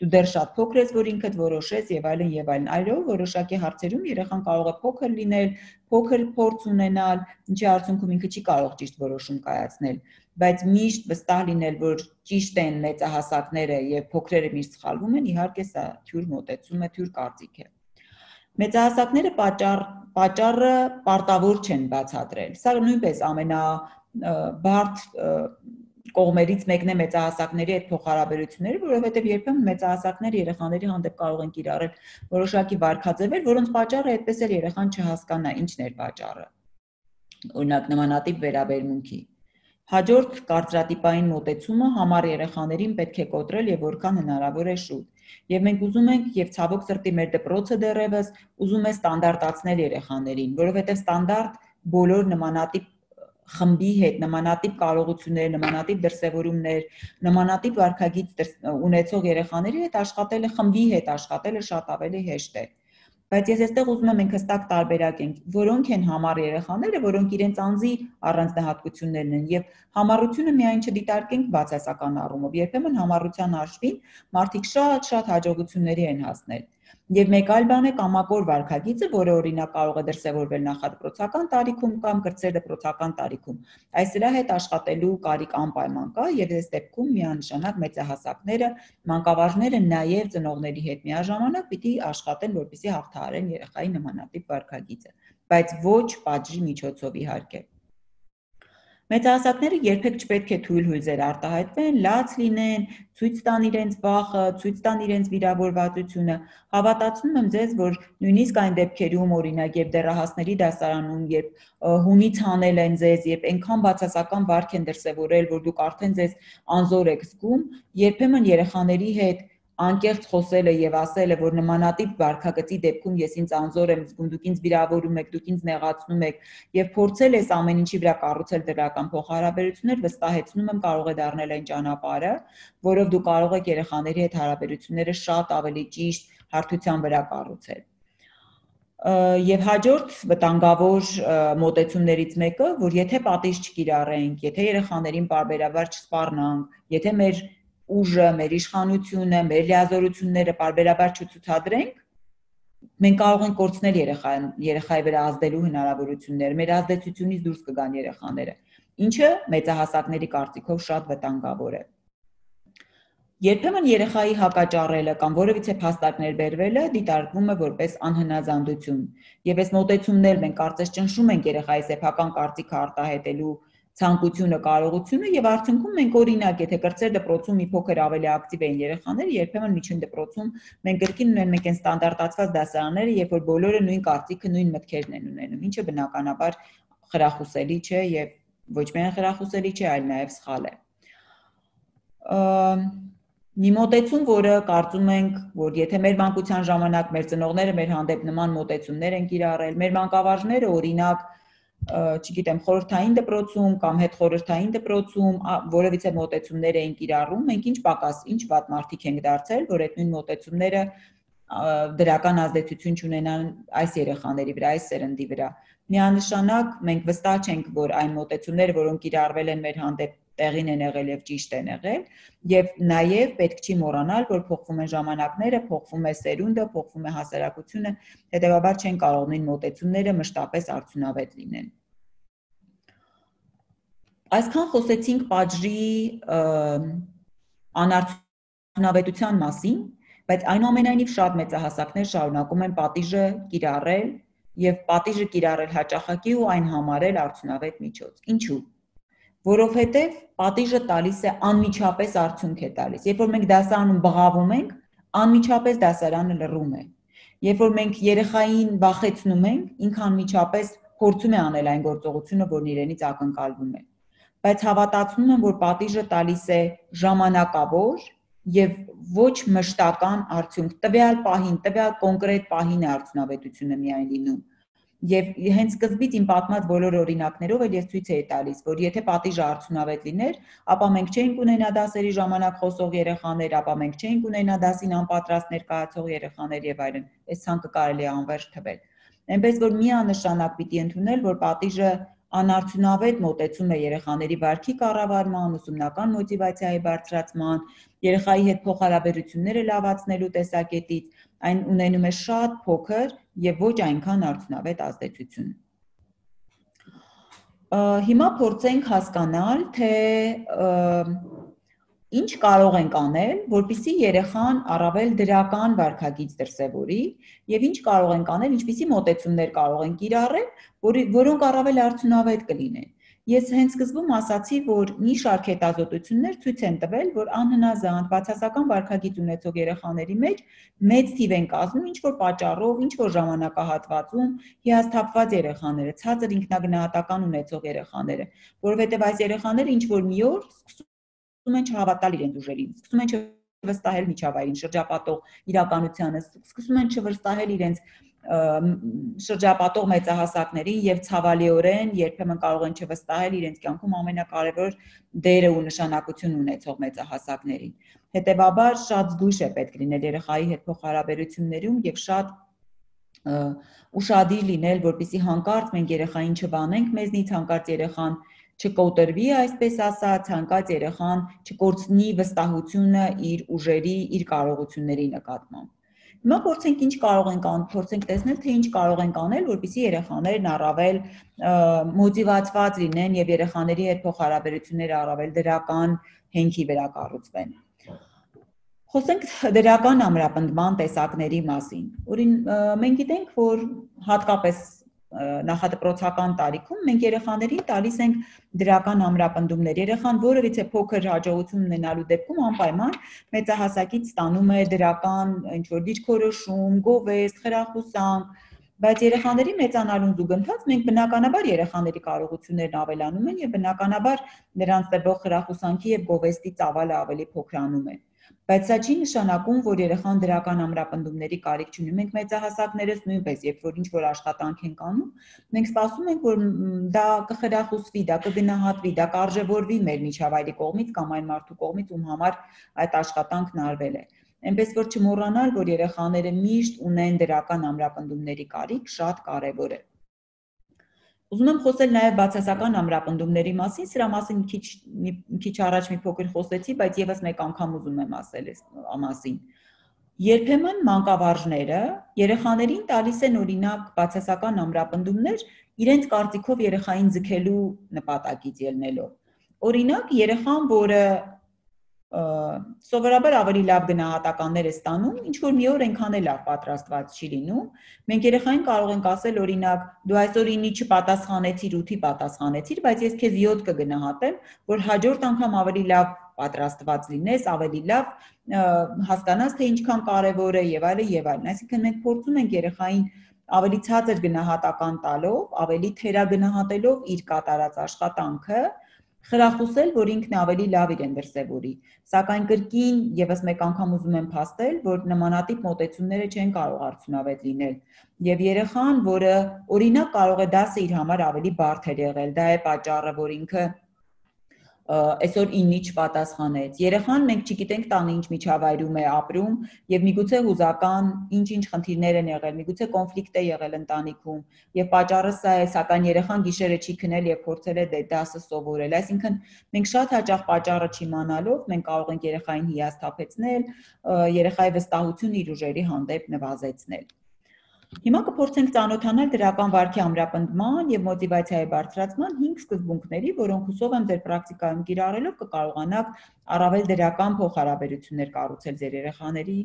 դու դեռ շատ փոքր ես, որ ինքդ որոշես եւ այլն եւ այլն։ Այլով որոշակի հարցերում երեխան կարող է փոքր լինել, փոքր փորձ ունենալ, ինչի արդյունքում ինքը չի կարող ճիշտ որոշում կայացնել, բայց միշտ վստահ լինել, որ ճիշտ են մեծահասակները եւ փոքրերը միշտ սխալվում են, իհարկե սա թյուր մոտեցում է, թյուր կարծիք է։ Մեծահասակները պատճառը պարտավոր չեն բացատրել։ Սա նույնպես ամենաբարդ կողմերից մեկն է մեծահասակների այդ փոխհարաբերությունները, որովհետև երբեմն մեծահասակները երեխաների հանդեպ կարող են կիրառել որոշակի վարքաձևեր, որոնց պատճառը այդպես էլ երեխան չհասկանա ինչն էր պատճառը։ Օրինակ նմանատիպ վերաբերմունքի։ Հաջորդ կարծրատիպային մոտեցումը համառ երեխաներին պետք է կոտրել եւ որքան հնարավոր է շուտ։ Եվ մենք ուզում ենք եւ ցավոք սրտի մեր դպրոցը դեռևս ուզում է ստանդարտացնել երեխաներին, որովհետեւ ստանդարտ բոլոր նմանատիպ խմբի հետ նմանատիպ կարողություններ, նմանատիպ դրսևորումներ, նմանատիպ վարքագիծ ունեցող երեխաների հետ աշխատելը, խմբի հետ աշխատելը շատ ավելի հեշտ է։ Բայց ես այստեղ ուզում եմ մենք հստակ տարբերակենք, որոնք են համառ երեխաները, որոնք իրենց անձի առանձնահատկություններն են եւ համառությունը միայն չդիտարկենք բացասական առումով, երբեմն համառության հաշվին մարդիկ շատ հաջողությունների են հասնել։ Եվ մեկ այլ բան է կամակոր վարքագիծը, որը օրինակ կարող է դրսևորվել նախադպրոցական տարիքում կամ կրտսեր դպրոցական տարիքում։ Այս դրա հետ աշխատելու կարիք անպայման կա եւ այս դեպքում միանշանակ մեծահասակները, մանկավարժները նաեւ ծնողների հետ միաժամանակ պիտի աշխատեն, որպեսզի հաղթահարեն երեխայի նմանատիպ վարքագիծը, բայց ոչ պատժի միջոցով իհարկե։ Մեծահասակները երբեք չպետք է թույլ հույզեր արտահայտվեն, լաց լինեն, ցույց տան իրենց վախը, ցույց տան իրենց վիրավորվածությունը։ Հավատացնում եմ ձեզ, որ նույնիսկ այն դեպքերում, օրինակ, երբ դեռահասների դասարանում, երբ հունից հանել են ձեզ, երբ այնքան բացասական վարք են դրսևորել, որ դուք արդեն ձեզ անզոր եք զգում, երբեմն երեխաների հետ անկեղծ խոսելը եւ ասելը, որ նմանատիպ վարքագծի դեպքում ես ինձ անզոր եմ զգում, դուք ինձ վիրավորում եք, դուք ինձ նեղացնում եք եւ փորձել ես ամեն ինչի վրա կառուցել դրական փոխհարաբերություններ, վստահեցնում եմ կարող է դառնել այն ճանապարհը, որով դու կարող եք երեխաների հետ հարաբերությունները շատ ավելի ճիշտ հարթության վրա կառուցել։ Եվ հաջորդ վտանգավոր մոտեցումներից մեկը, որ եթե պատիժ չկիրառենք, եթե երեխաներին պարբերաբար չսպառնանք, եթե մեր ուժը, մեր իշխանությունը, մեր լիազորությունները պարբերաբար չցուցադրենք, մենք կարող ենք կորցնել երեխայի վրա ազդելու հնարավորությունները, մեր ազդեցությունից դուրս կգան երեխաները, ինչը մեծահասակների կարծիքով շատ վտանգավոր է։ Երբեմն երեխայի հակաճառելը կամ որևիցե փաստարկներ բերվելը դիտարկվում է որպես անհնազանդություն, եւ այս մոտեցումն էլ մենք կարծես ճնշում ենք երեխայի սեփական կարծիքը արտահայտելու ցանկությունը, կարողությունը եւ արդյունքում մենք օրինակ, եթե կրտսեր դպրոցում մի փոքր ավելի ակտիվ էին երեխաները, երբեմն միջին դպրոցում մենք կրկին ունենք մենք այն ստանդարտացված դասարանները, երբ որ բոլորը նույն կարծիքը, նույն մտքերն են ունենում, ինչը բնականաբար խրախուսելի չէ եւ ոչ միայն խրախուսելի չէ, այլ նաեւ սխալ է։ Մի մոտեցում, որը կարծում ենք, որ եթե մեր մանկության ժամանակ մեր ծնողները մեր հանդեպ նման մոտեցումներ են կիրառել, մեր մանկավարժները օրինակ չգիտեմ, խորհրդային դպրոցում կամ հետխորհրդային դպրոցում որևիցե մոտեցումներ էին կիրառում, մենք ինչ պակաս, ինչ վատ մարդիկ ենք դարձել, որ այդ նույն մոտեցումները դրական ազդեցություն չունենան այս երեխաների վրա, այս սերնդի վրա։ Միանշանակ մենք վստահ չենք, որ այն մոտեցումները, որոնք կիրառվել են մեր հանդեպ տեղին են եղել եւ ճիշտ են եղել, եւ նաեւ պետք չի մոռանալ, որ փոխվում են ժամանակները, փոխվում է սերունդը, փոխվում է հասարակությունը, հետեւաբար չեն կարող նույն մոտեցումները մշտապես արդյունավետ լինեն։ Այսքան խոսեցինք պատժի անարդյունավետության մասին, բայց այնուամենայնիվ շատ մեծահասակներ շարունակում են պատիժը կիրառել եւ պատիժը կիրառել հաճախակի ու այն համարել արդյունավետ միջոց։ Ինչու՞։ Որովհետև պատիժը տալիս է անմիջապես արդյունք է տալիս։ Երբ որ մենք դասարանում բղավում ենք, անմիջապես դասարանը լռում է։ Երբ որ մենք երեխային վախեցնում ենք, ինքը անմիջապես փորձում է անել այն գործողությունը, որն իրենից ակնկալվում է։ Բայց հավատացնում եմ, որ պատիժը տալիս է ժամանակավոր եւ ոչ մշտական արդյունք։ Տվյալ պահին, տվյալ կոնկրետ պահին է արդյունավետությունը միայն լինում։ Եվ հենց սկզբից իմ պատմած բոլոր օրինակներով էլ ես ցույց էի տալիս, որ եթե պատիժը արդյունավետ լիներ, ապա մենք չէինք ունենա դասերի ժամանակ խոսող երեխաներ, ապա մենք չէինք ունենա դասին անպատրաստ ներկայացող երեխաներ եւ այլն։ Այս ցանկը կարելի է անվերջ թվել։ Այնպես որ միանշանակ պիտի ընդունել, որ պատիժը անարդյունավետ մոտեցում է երեխաների վարքի կառավարման, ուսումնական մոտիվացիայի բարձրացման, երեխայի հետ փոխհարաբերությունները լավացնելու տեսակետից, այն ունենում է շատ փոքր եւ ոչ այնքան արդյունավետ ազդեցություն։ Հիմա փորձենք հասկանալ, թե ինչ կարող ենք անել, որպեսզի երեխան առավել դրական վարքագիծ դրսևորի եւ ինչ կարող ենք անել, ինչպիսի մոտեցումներ կարող ենք կիրառել, որոնք առավել արդյունավետ կլինեն։ Ես հենց սկզբում ասացի, որ մի շարք հետազոտություններ ցույց են տվել, որ անհնազանդ բացասական վարքագիծ ունեցող երեխաների մեջ մեծ թիվ են կազմում ինչ որ պատճառով, ինչ որ ժամանակահատվածում հիասթափված երեխաները, ցածր ինքնագնահատական ունեցող երեխաները, որովհետև այս երեխաները ինչ որ մի օր սկսում են չհավատալ իրենց ուժերին, սկսում են չվստահել միջավայրին, շրջապատող իրականությանը, սկսում են չվստահել իրենց շրջապատող մեծահասակներին եւ ցավալիորեն երբեմն կարող են չվստահել իրենց կյանքում ամենակարևոր դերը ու նշանակություն ունեցող մեծահասակներին։ Հետևաբար շատ զգույշ է պետք լինել երեխայի հետ փոխհարաբերություններում եւ շատ ուշադիր լինել, որպեսզի հանկարծ մենք երեխային չվանենք մեզնից, հանկարծ երեխան չկոտրվի, այսպես ասած, հանկարծ երեխան չկորցնի վստահությունը իր ուժերի, իր կարողությունների նկատմամբ։ Հիմա փորձենք ինչ կարող ենք անել, փորձենք տեսնել, թե ինչ կարող ենք անել, որպեսզի երեխաներն առավել մոտիվացված լինեն եւ երեխաների հետ փոխհարաբերությունները առավել դրական հենքի վրա կառուցվեն։ Խոսենք դրական ամրապնդման տեսակների մասին։ Մենք գիտենք, որ հատկապես նախադպրոցական տարիքում մենք երեխաներին տալիս ենք դրական ամրապնդումներ։ Երեխան որևիցե փոքր հաջողություն ունենալու դեպքում անպայման մեծահասակից ստանում է դրական ինչ-որ դիրքորոշում, գովեստ, խրախուսանք, բայց երեխաների մեծանալուն զուգընթաց մենք բնականաբար երեխաների կարողություններն ավելանում են եւ բնականաբար նրանց տրվող խրախուսանքի եւ գովեստի ծավալը ավելի փոքրանում է։ Բայց սա չի նշանակում, որ երեխան դրական ամրապնդումների կարիք չունի։ Մենք մեծահասակներս նույնպես, երբ որ ինչ-որ աշխատանք ենք անում, մենք սպասում ենք, որ դա կխրախուսվի, դա կգնահատվի, դա կարժևորվի մեր միջավայրի կողմից կամ այն մարդու կողմից, ում համար այդ աշխատանքն արվել է։ Այնպես որ չմոռանալ, որ երեխաները միշտ ունեն դրական ամրապնդումների կարիք, շատ կարևոր է։ Ուզում եմ խոսել նաև բացասական ամրապնդումների մասին, սրա մասին քիչ առաջ մի փոքր խոսեցի, բայց եւս մեկ անգամ ուզում եմ ասել այս մասին։ Երբեմն մանկավարժները երեխաներին տալիս են օրինակ բացասական ամրապնդումներ իրենց կարծիքով երեխային ձգելու նպատակից ելնելով։ Օրինակ, երեխան, որը սովորաբար ավելի լավ գնահատականներ է ստանում, ինչ որ մի օր այնքան էլ լավ պատրաստված չի լինում, մենք երեխային կարող ենք ասել, օրինակ, դու այսօր 9-ի չպատասխանեցիր, 8-ի պատասխանեցիր, բայց ես քեզ 7 կգնահատեմ, որ հաջորդ անգամ ավելի լավ պատրաստված լինես, ավելի լավ հասկանաս, թե ինչքան կարևոր է եւ այլն եւ այլն։ Այսինքն մենք փորձում ենք երեխային ավելի ցածր գնահատական տալով, ավելի թերագնահատելով իր կատարած աշխատանքը, խրախուսել, որ ինքն ավելի լավ իրեն դրսևորի։ Սակայն կրկին եւս մեկ անգամ ուզում եմ փաստել, որ նմանատիպ մոտեցումները չեն կարող արդյունավետ լինել։ Եվ երեխան, որը օրինակ կարող է դասը իր համար ավելի բարդ է եղել, դա է պատճառը, որ ինքը այսօր 9-ի չպատասխանեց։ Երեխան մենք չգիտենք տանը ինչ միջավայրում է ապրում եւ միգուցե հուզական ինչ-ինչ խնդիրներ են եղել, միգուցե կոնֆլիկտ է եղել ընտանիքում եւ պատճառը սա է, սակայն երեխան գիշերը չի քնել եւ փորձել է դասը սովորել։ Այսինքն մենք շատ հաճախ պատճառը չիմանալով մենք կարող ենք երեխային հիասթափեցնել, երեխայի վստահությունը իր ուժերի հանդեպ նվազեցնել։ Հիմա կփորձենք ծանոթանալ դրական վարքի ամրապնդման եւ մոտիվացիայի բարձրացման 5 սկզբունքների, որոնք հուսով եմ ձեր պրակտիկայում կիրառելով կկարողանաք առավել դրական փոխհարաբերություններ կառուցել ձեր երեխաների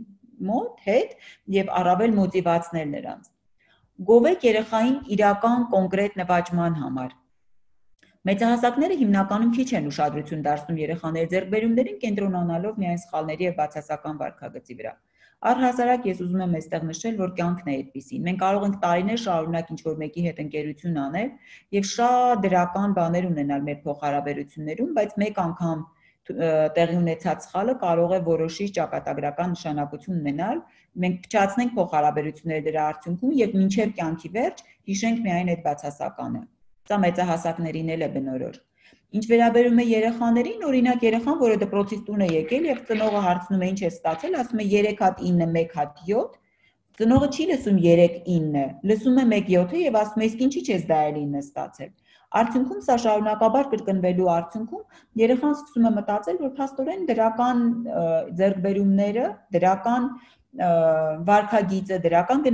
հետ եւ առավել մոտիվացնել նրանց։ Գովեք երեխային իրական կոնկրետ նվաճման համար։ Մեծահասակները հիմնականում քիչ են ուշադրություն դարձնում երեխաների ձեռքբերումներին, կենտրոնանալով միայն սխալների եւ բացասական վարքագծի վրա։ Առհասարակ ես ուզում եմ այստեղ նշել, որ կյանքն է այդպիսին։ Մենք կարող ենք տարիներ շարունակ ինչ-որ մեկի հետ ընկերություն անել եւ շատ դրական բաներ ունենալ մեր փոխհարաբերություններում, բայց մեկ անգամ տեղի ունեցած սխալը կարող է որոշիչ ճակատագրական նշանակություն ունենալ։ Մենք փչացնենք փոխհարաբերությունները դրա արդյունքում եւ մինչեւ կյանքի վերջ հիշենք միայն այդ բացասականը։ Սա մեծահասակներին էլ է բնորոշ։ Ինչ վերաբերում է երեխաներին, օրինակ երեխան, որը դպրոցից տուն է եկել եւ ծնողը հարցնում է ինչ է ստացել, ասում է 3 հատ 9, 1 հատ 7, ծնողը չի լսում 3-9, լսում է 1-7-ը եւ ասում է իսկ ինչի՞ չես դա էլ 9 ստացել։ Արդյունքում սա շարունակաբար կրկնվելու արդյունքում երեխան սկսում է մտածել, որ փաստորեն դրական ձեռքբերումները, դրական վարքագիծը, դրական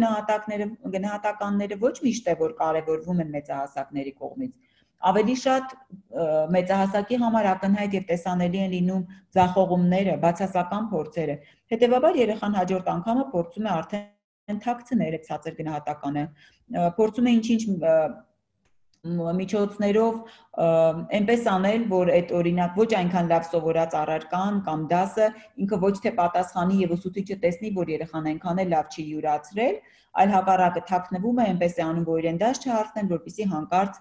գնահատականները ոչ միշտ է որ կարևորվում են մեծահասակների կողմից։ Ավելի շատ մեծահասակի համար ակնհայտ եւ տեսանելի են լինում ձախողումները, բացասական փորձերը։ Հետևաբար երեխան հաջորդ անգամը փորձում է արդեն թաքցնել այդ ցածր գնահատականը, փորձում է ինչ-ինչ միջոցներով այնպես անել, որ այդ օրինակ ոչ այնքան լավ սովորած առարկան կամ դասը ինքը ոչ թե պատասխանի եւ ուսուցիչը տեսնի, որ երեխան այնքան էլ լավ չի յուրացրել, այլ հակառակը թաքնվում է, այնպես է անում, որ իրեն դաս չհարցնեն, որպեսզի հանկարծ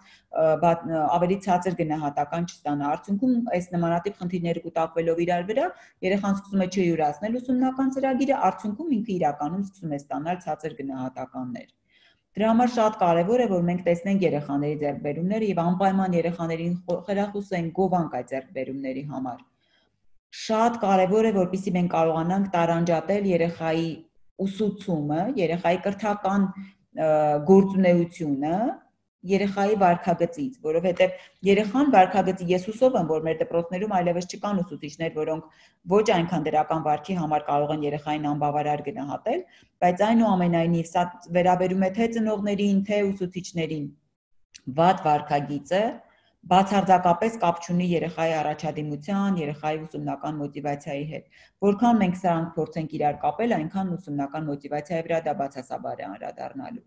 ավելի ցածր գնահատական չստանա։ Արդյունքում այս նմանատիպ խնդիրները կուտակվելով իրար վրա, երեխան սկսում է չյուրացնել ուսումնական ծրագիրը, արդյունքում ինքը իրականում սկսում է ստանալ ցածր գնահատականներ։ Դրա համար շատ կարևոր է, որ մենք տեսնենք երեխաների ձեռքբերումները եւ անպայման երեխաներին խրախուսենք, գովանք այդ ձեռքբերումների համար։ Շատ կարևոր է, որպեսզի մենք կարողանանք տարանջատել երեխայի ուսուցումը, երեխայի կրթական գործունեությունը երեխայի վարքագծից, որովհետև երեխան վարքագծի ես հուսով եմ, որ մեր դպրոցներում այլևս չկան ուսուցիչներ, որոնք ոչ այնքան դրական վարքի համար կարող են երեխային անբավարար գնահատել, բայց այնուամենայնիվ սա վերաբերում է թե ծնողներին, թե ուսուցիչներին, վատ վարքագիծը բացարձակապես կապ չունի երեխայի առաջադիմության, երեխայի ուսումնական մոտիվացիայի հետ։ Որքան մենք սրանք փորձենք իրար կապել, այնքան ուսումնական մոտիվացիայի վրա դա բացասաբար է անդրադառնալու։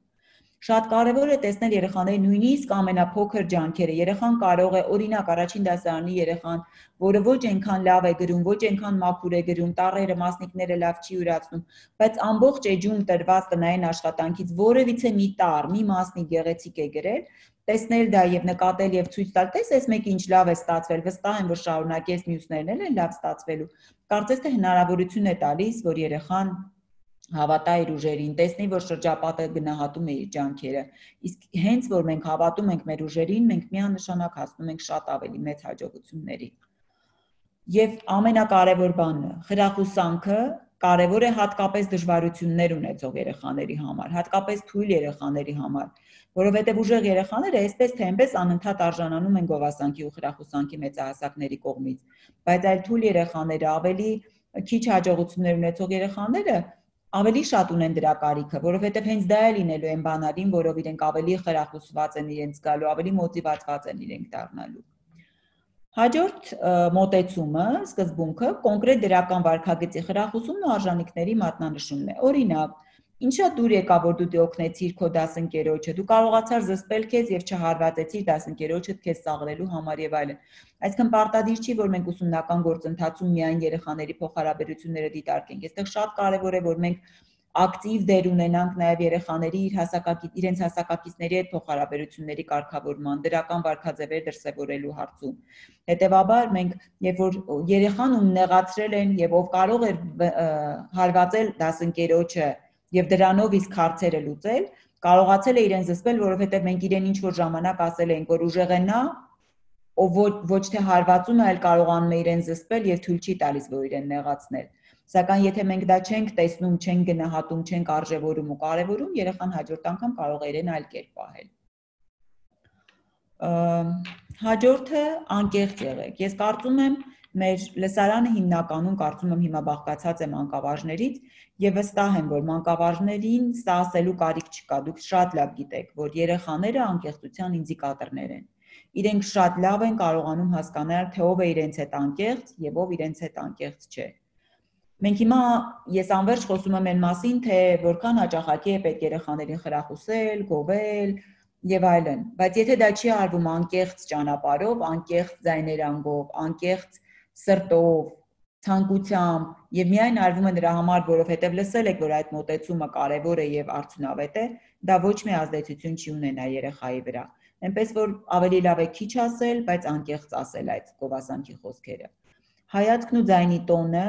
Շատ կարևոր է տեսնել երեխաների նույնիսկ ամենափոքր ջանքերը։ Երեխան կարող է, օրինակ, առաջին դասարանի երեխան, որը ոչ այնքան լավ է գրում, ոչ այնքան մաքուր է գրում, տառերը, մասնիկները լավ չի յուրացնում, բայց ամբողջ էջում տրված տնային աշխատանքից որևիցե մի տառ, մի մասնիկ գեղեցիկ է գրել, տեսնել դա եւ նկատել եւ ցույց տալ, տես այս մեկը ինչ լավ է ստացվել, վստահ եմ, որ շարունակես մյուսներն էլ են լավ ստացվելու։ Կարծես թե հնարավորություն է տալիս, որ երեխան հավատա իր ուժերին, տեսնի, որ շրջապատը գնահատում է իր ջանքերը, իսկ հենց որ մենք հավատում ենք մեր ուժերին, մենք միանշանակ հասնում ենք շատ ավելի մեծ հաջողությունների։ Եվ ամենակարևոր բանը, խրախուսանքը կարևոր է հատկապես դժվարություններ ունեցող երեխաների համար, հատկապես թույլ երեխաների համար, որովհետև ուժեղ երեխաները այսպես թե այնպես անընդհատ արժանանում են գովասանքի ու խրախուսանքի մեծահասակների կողմից, բայց այլ թույլ երեխաները, ավելի քիչ հաջողություններ ունեցող երեխաները ավելի շատ ունեն դրա կարիքը, որովհետև հենց դա է լինելու այն բանալին, որով իրենք ավելի խրախուսված են իրենց գալու, ավելի մոտիվացված են իրենք դառնալու։ Հաջորդ մոտեցումը, սկզբունքը կոնկրետ դրական վարքագծի խրախուսումն ու արժանինքների մատնանշումն է։ Օրինակ, ինչա դուր եկա, որ դու օգնեցիր քո դասընկերոջը, դու կարողացար զսպել քեզ եւ չհարվածեցիր դասընկերոջդ քեզ սաղրելու համար եւ այլն։ Այսինքն պարտադիր չի, որ մենք ուսումնական գործընթացում միայն երեխաների փոխհարաբերությունները դիտարկենք։ Այստեղ շատ կարեւոր է, որ մենք ակտիվ դեր ունենանք նաև երեխաների իրենց հասակակիցների հետ փոխհարաբերությունների կարգավորման, դրական վարքաձևեր դրսևորելու հարցում։ Հետևաբար մենք, երբ որ երեխան ում նեղացրել են եւ ով կարող էր հարվածել դասընկերոջը եւ դրանով իսկ հարցերը լուծել, կարողացել է իրեն զսպել, որովհետեւ մենք իրեն ինչ որ ժամանակ ասել էինք, որ ուժեղ է նա, ով ոչ թե հարվածում է, այլ կարողանում է իրեն զսպել եւ թույլ չի տալիս, որ իրեն նեղացնել։ Սակայն եթե մենք դա չենք տեսնում, չենք գնահատում, չենք արժևորում ու կարևորում, երեխան հաջորդ անգամ կարող է իրեն այլ կերպ պահել։ Հաջորդը անկեղծ եղեք։ Ես կարծում եմ, մեր լսարանը հիմնականում կարծում եմ հիմա բաղկացած է մանկավարժներից եւ վստահ եմ, որ մանկավարժներին սա ասելու կարիք չկա։ Դուք շատ լավ գիտեք, որ երեխաները անկեղծության ինդիկատորներ են։ Իրենք շատ լավ են կարողանում հասկանալ, թե ով է իրենց հետ անկեղծ եւ ով իրենց հետ անկեղծ չէ։ Մենք հիմա ես անverջ խոսում եմ այն մասին, թե որքան հաճախակի է պետք երեխաներին խրախուսել, գովել եւ այլն, բայց եթե դա չի արվում անկեղծ ճանապարհով, անկեղծ ձայներանգով, անկեղծ սրտով, ցանկությամբ եւ միայն արվում է նրա համար, որովհետեւ լսել եք, որ այդ մոտեցումը կարեւոր է եւ արդյունավետ է, դա ոչ մի ազդեցություն չի ունենա երեխայի վրա։ Այնպես որ ավելի լավ է քիչ ասել, բայց անկեղծ ասել այդ գովասանքի խոսքերը։ Հայացքն ու ձայնի տոնը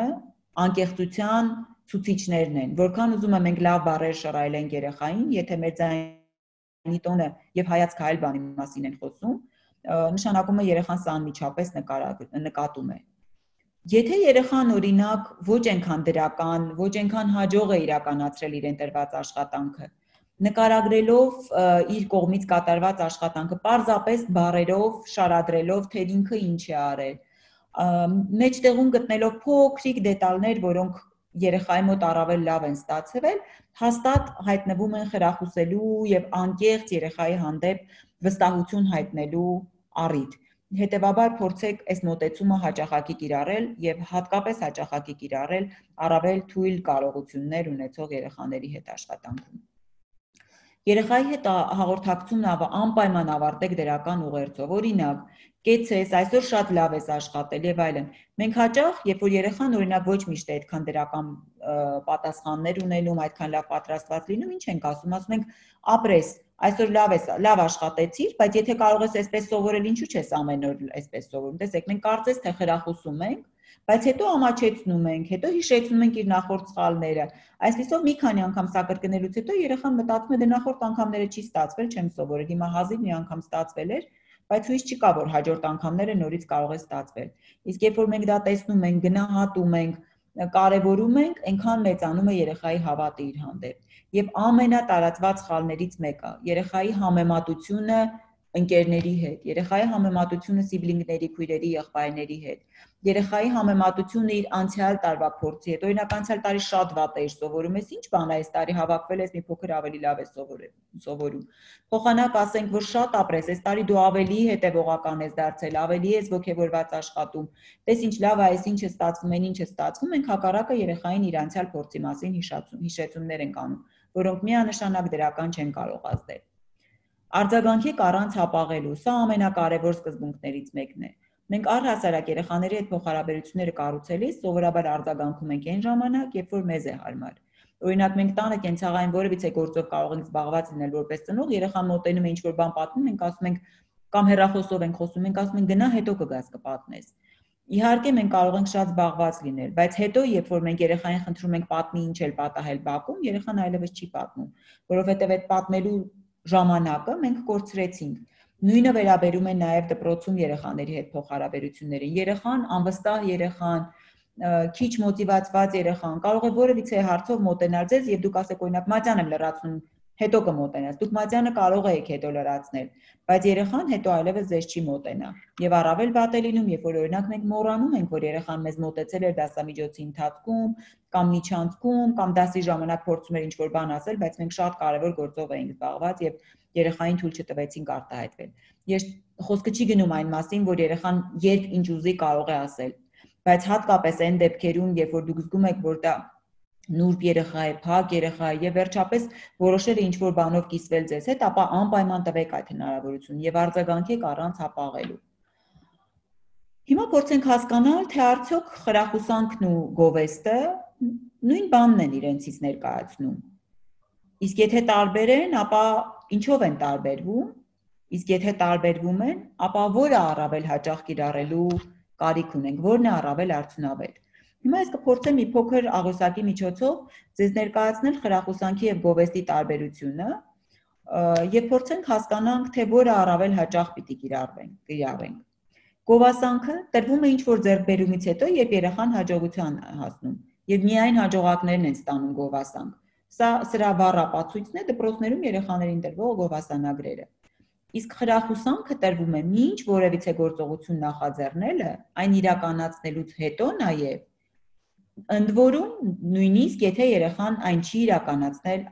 անկեղծության ցուցիչներն են, որքան ուզում եմ մենք լավ բառեր շռայլենք երեխային, եթե մեր ձայնի տոնը եւ հայացքը այլ բանի մասին են խոսում, նշանակում է երեխան սա անմիջապես նկատում է։ Եթե երեխան օրինակ ոչ այնքան դրական, ոչ այնքան հաջող է իրականացրել իրեն տրված աշխատանքը, նկարագրելով իր կողմից կատարված աշխատանքը, պարզապես բառերով շարադրելով, թե ինքը ինչ է արել, մեջտեղում գտնելով փոքրիկ դետալներ, որոնք երեխայի մոտ առավել լավ են ստացվել, հաստատ հայտնվում են խրախուսելու եւ անկեղծ երեխայի հանդեպ վստահություն հայտնելու առիթ։ Հետևաբար փորձեք այս մոտեցումը հաճախակի կիրառել եւ հատկապես հաճախակի կիրառել առավել թույլ կարողություններ ունեցող երեխաների հետ աշխատանքում։ Երեխայի հետ հաղորդակցումն անպայման ավարտեք դրական ուղերձով, օրինակ, կեցես, այսօր շատ լավ ես աշխատել եւ այլն։ Մենք հաճախ, երբ որ երեխան օրինակ ոչ միշտ է այդքան դրական պատասխաններ ունենում, այդքան լավ պատրաստված լինում, ինչ ենք ասում ենք, ապրես, այսօր լավ աշխատեցիր, բայց եթե կարող ես այսպես սովորել, ինչու՞ չես ամեն օր այսպես սովորում։ Տեսեք, մենք կարծես թե խրախուսում ենք, բայց հետո ամաչեցնում ենք, հետո հիշեցնում ենք իր նախորդ սխալները։ Այսպիսով մի քանի անգամ սա կրկնելուց հետո երեխան մտածում է դե նախորդ անգամները չի ստացվել, չեմ սովորել, հիմա հազիվ մի անգամ ստացվել էր, բայց հույս չի կա, որ հաջորդ անգամները նորից կարող է ստացվել։ Իսկ երբ որ մենք դա տեսնում ենք, գնահատում ենք, կարևորում ենք, այնքան մեծանում է երեխայի հավատը իր հանդեպ։ Եվ ամենատարածված սխալներից մեկը երեխայի համեմատությունը ընկերների հետ, երեխայի համեմատությունը սիբլինգների, քույրերի, եղբայրների հետ, երեխայի համեմատությունը իր անցյալ տարվա փորձի հետ, օրինակ անցյալ տարի շատ վատ էիր սովորում, ես ինչ բան է այս տարի հավաքվել ես մի փոքր ավելի լավ ես սովորում։ Փոխանակ ասենք, որ շատ ապրես, այս տարի դու ավելի հետևողական ես դարձել, ավելի ես ոգևորված աշխատում, տես ինչ լավ է, այս ինչ է ստացվում, այն ինչ է ստացվում, մենք հակառակը երեխային իր անցյալ փորձի մասին հիշեցումներ ենք անում, որոնք միանշանակ դրական չեն կարող ազդել։ Արձագանքեք առանց հապաղելու, սա ամենակարևոր սկզբունքներից մեկն է։ Մենք առհասարակ երեխաների հետ փոխհարաբերությունները կառուցելիս սովորաբար արձագանքում ենք այն ժամանակ, երբ որ մեզ է հարմար։ Օրինակ մենք տանը կենցաղային որևիցե գործով կարող ենք զբաղված լինել որպես ծնող, երեխան մոտենում է ինչ-որ բան պատմում, մենք ասում ենք կամ հեռախոսով ենք խոսում, մենք ասում ենք գնա հետո կգաս կպատնես։ Իհարկե մենք կարող ենք շատ զբաղված լինել, բայց հետո երբ որ մենք երեխային խնդրում ենք պատմի ինչ էլ պատահել բակում, երեխան այլևս չի պատմում, որովհետև այդ պատմելու ժամանակը մենք կորցրեցինք։ Նույնը վերաբերում է նաև դպրոցում երեխաների հետ փոխհարաբերություններին։ Երեխան, անվստահ երեխան, քիչ մոտիվացված երեխան կարող է որևիցե հարցով մոտենալ ձեզ եւ դուք ասեք օրինակ մատյան եմ լրացնում, հետո կմոտենաս։ Դուք մատյանը կարող եք հետո լրացնել, բայց երեխան հետո այլևս ձեզ չի մոտենա։ Եվ առավել վատ է լինում, երբ որ օրինակ մենք մոռանում ենք, որ երեխան մեզ մոտեցել էր դասամիջոցի ընթացքում, կամ միջանցքում, կամ դասի ժամանակ փորձում էր ինչ-որ բան ասել, բայց մենք շատ կարևոր գործով էինք զբաղված եւ երեխային թույլ չտվեցինք արտահայտվել։ Ես խոսքը չի գնում այն մասին, որ երեխան երբ ինչ ուզի կարող է ասել, բայց հատկապես այն դեպքերում, երբ որ դուք զգում եք, որ դա նուրբ երեխա է, փակ երեխա է եւ վերջապես որոշել է ինչ-որ բանով կիսվել ձեզ հետ, ապա անպայման տվեք այդ հնարավորությունը եւ արձագանքեք առանց հապաղելու։ Հիմա փորձենք հասկանալ, թե արդյոք խրախուսանքն ու գովեստը նույն բանն են իրենցից ներկայացնում։ Իսկ եթե տարբեր են, ապա ինչով են տարբերվում, իսկ եթե տարբերվում են, ապա որը առավել հաճախ կիրառելու կարիք ունենք, որն է առավել արդյունավետ։ Հիմա ես կփորձեմ մի փոքր աղյուսակի միջոցով ձեզ ներկայացնել խրախուսանքի եւ գովեստի տարբերությունը եւ փորձենք հասկանանք, թե որը առավել հաճախ պիտի կիրառենք։ Գովասանքը տրվում է ինչ-որ ձեռքբերումից հետո, երբ երեխան հաջողության է հասնում եւ միայն հաջողակներն են ստանում գովասանք։ Սրա վառ ապացույցն է դպրոցներում երեխաներին տրվող գովասանագրերը։ Իսկ խրախուսանքը տրվում է մինչ որևիցե գործողություն նախաձեռնելը, այն իրականացնելուց հետո նաեւ ընդ որում նույնիսկ եթե երեխան այն չի իրականացնել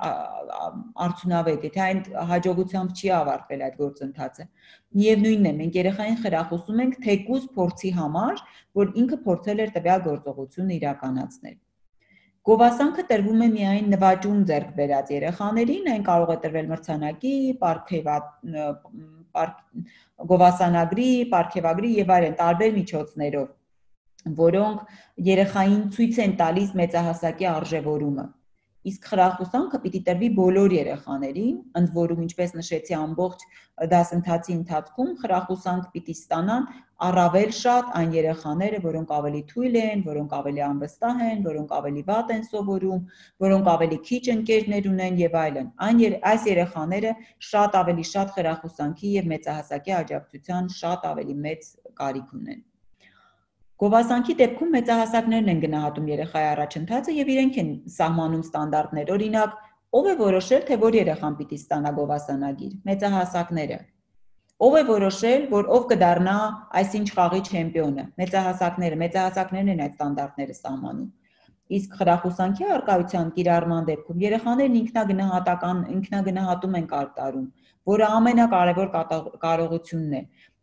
արդյունավետ, եթե այն հաջողությամբ չի ավարտվել այդ գործընթացը։ Միևնույնն է, մենք երեխային խրախուսում ենք թեկուզ փորձի համար, որ ինքը փորձել էր տվյալ գործողությունը իրականացնել։ Գովասանքը տրվում է միայն նվաճում ձեռք բերած երեխաներին, այն կարող է տրվել մրցանակի, գովասանագրի, պարգևագրի եւ այլն տարբեր միջոցներով, որոնք երեխային ցույց են տալիս մեծահասակի արժևորումը։ Իսկ խրախուսանքը պիտի տրվի բոլոր երեխաներին, ընդ որում ինչպես նշեցի ամբողջ դասընթացի ընթացքում խրախուսանք պիտի ստանան առավել շատ այն երեխաները, որոնք ավելի թույլ են, որոնք ավելի անվստահ են, որոնք ավելի վատ են սովորում, որոնք ավելի քիչ ընկերներ ունեն եւ այլն։ Այս երեխաները շատ ավելի շատ խրախուսանքի եւ մեծահասակի աջակցության շատ ավելի մեծ կարիք ունեն։ Գովասանքի դեպքում մեծահասակներն են գնահատում երեխայի առաջընթացը եւ իրենք են սահմանում ստանդարտներ։ Օրինակ, ով է որոշել, թե որ երեխան պիտի ստանա գովասանագիր։ Մեծահասակները։ Ով է որոշել, որ ով կդառնա այսինչ խաղի չեմպիոնը։ Մեծահասակներն են այդ ստանդարտները սահմանում։ Իսկ խրախուսանքի առկայության կիրառման դեպքում երեխաներն ինքնագնահատում են կատարում, որը ամենակարևոր կարողությունն է։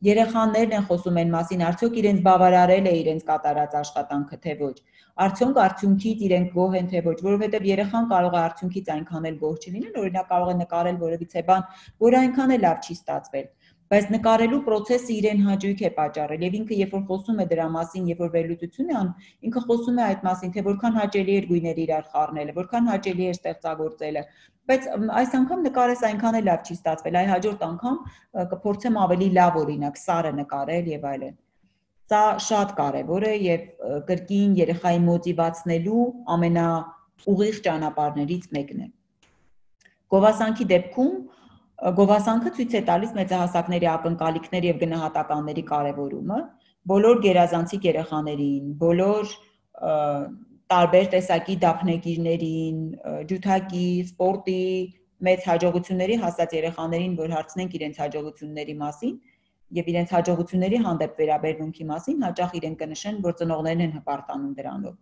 Երեխաներն են խոսում այն մասին, արդյոք իրենց բավարարել է իրենց կատարած աշխատանքը, թե ոչ։ Արդյոք արդյունքից իրենք գոհ են, թե ոչ, որովհետև երեխան կարող է արդյունքից այնքան էլ գոհ չլինել, օրինակ կարող է նկարել որևիցե բան, որը այնքան էլ լավ չի ստացվել։ Բայց նկարելու process-ը իրեն հաճույք է պատճառել եւ ինքը երբ որ խոսում է դրա մասին, երբ որ վերլուծություն է անում, ինքը խոսում է այդ մասին, թե որքան հաճելի էր գույները իրար խառնելը, որքան հաճելի էր ստեղծագործելը, բայց այս անգամ նկարես այնքան էլ լավ չի ստացվել, այ հաջորդ անգամ կփորձեմ ավելի լավ օրինակ սարը նկարել եւ այլն։ Սա շատ կարևոր է եւ կրկին երեխային մոտիվացնելու ամենաուղիղ ճանապարհներից մեկն է։ Գովասանքի դեպքում Գովասանքը ցույց է տալիս մեծահասակների ակնկալիքների եւ գնահատականների կարեւորումը բոլոր գերազանցիկ երեխաներին, բոլոր տարբեր տեսակի դափնեկիրներին, ջութակի, սպորտի մեծ հաջողությունների հասած երեխաներին, որ հարցնենք իրենց հաջողությունների մասին եւ իրենց հաջողությունների հանդեպ վերաբերմունքի մասին, հաճախ իրենք կնշեն, որ ծնողներն են հպարտանում դրանով,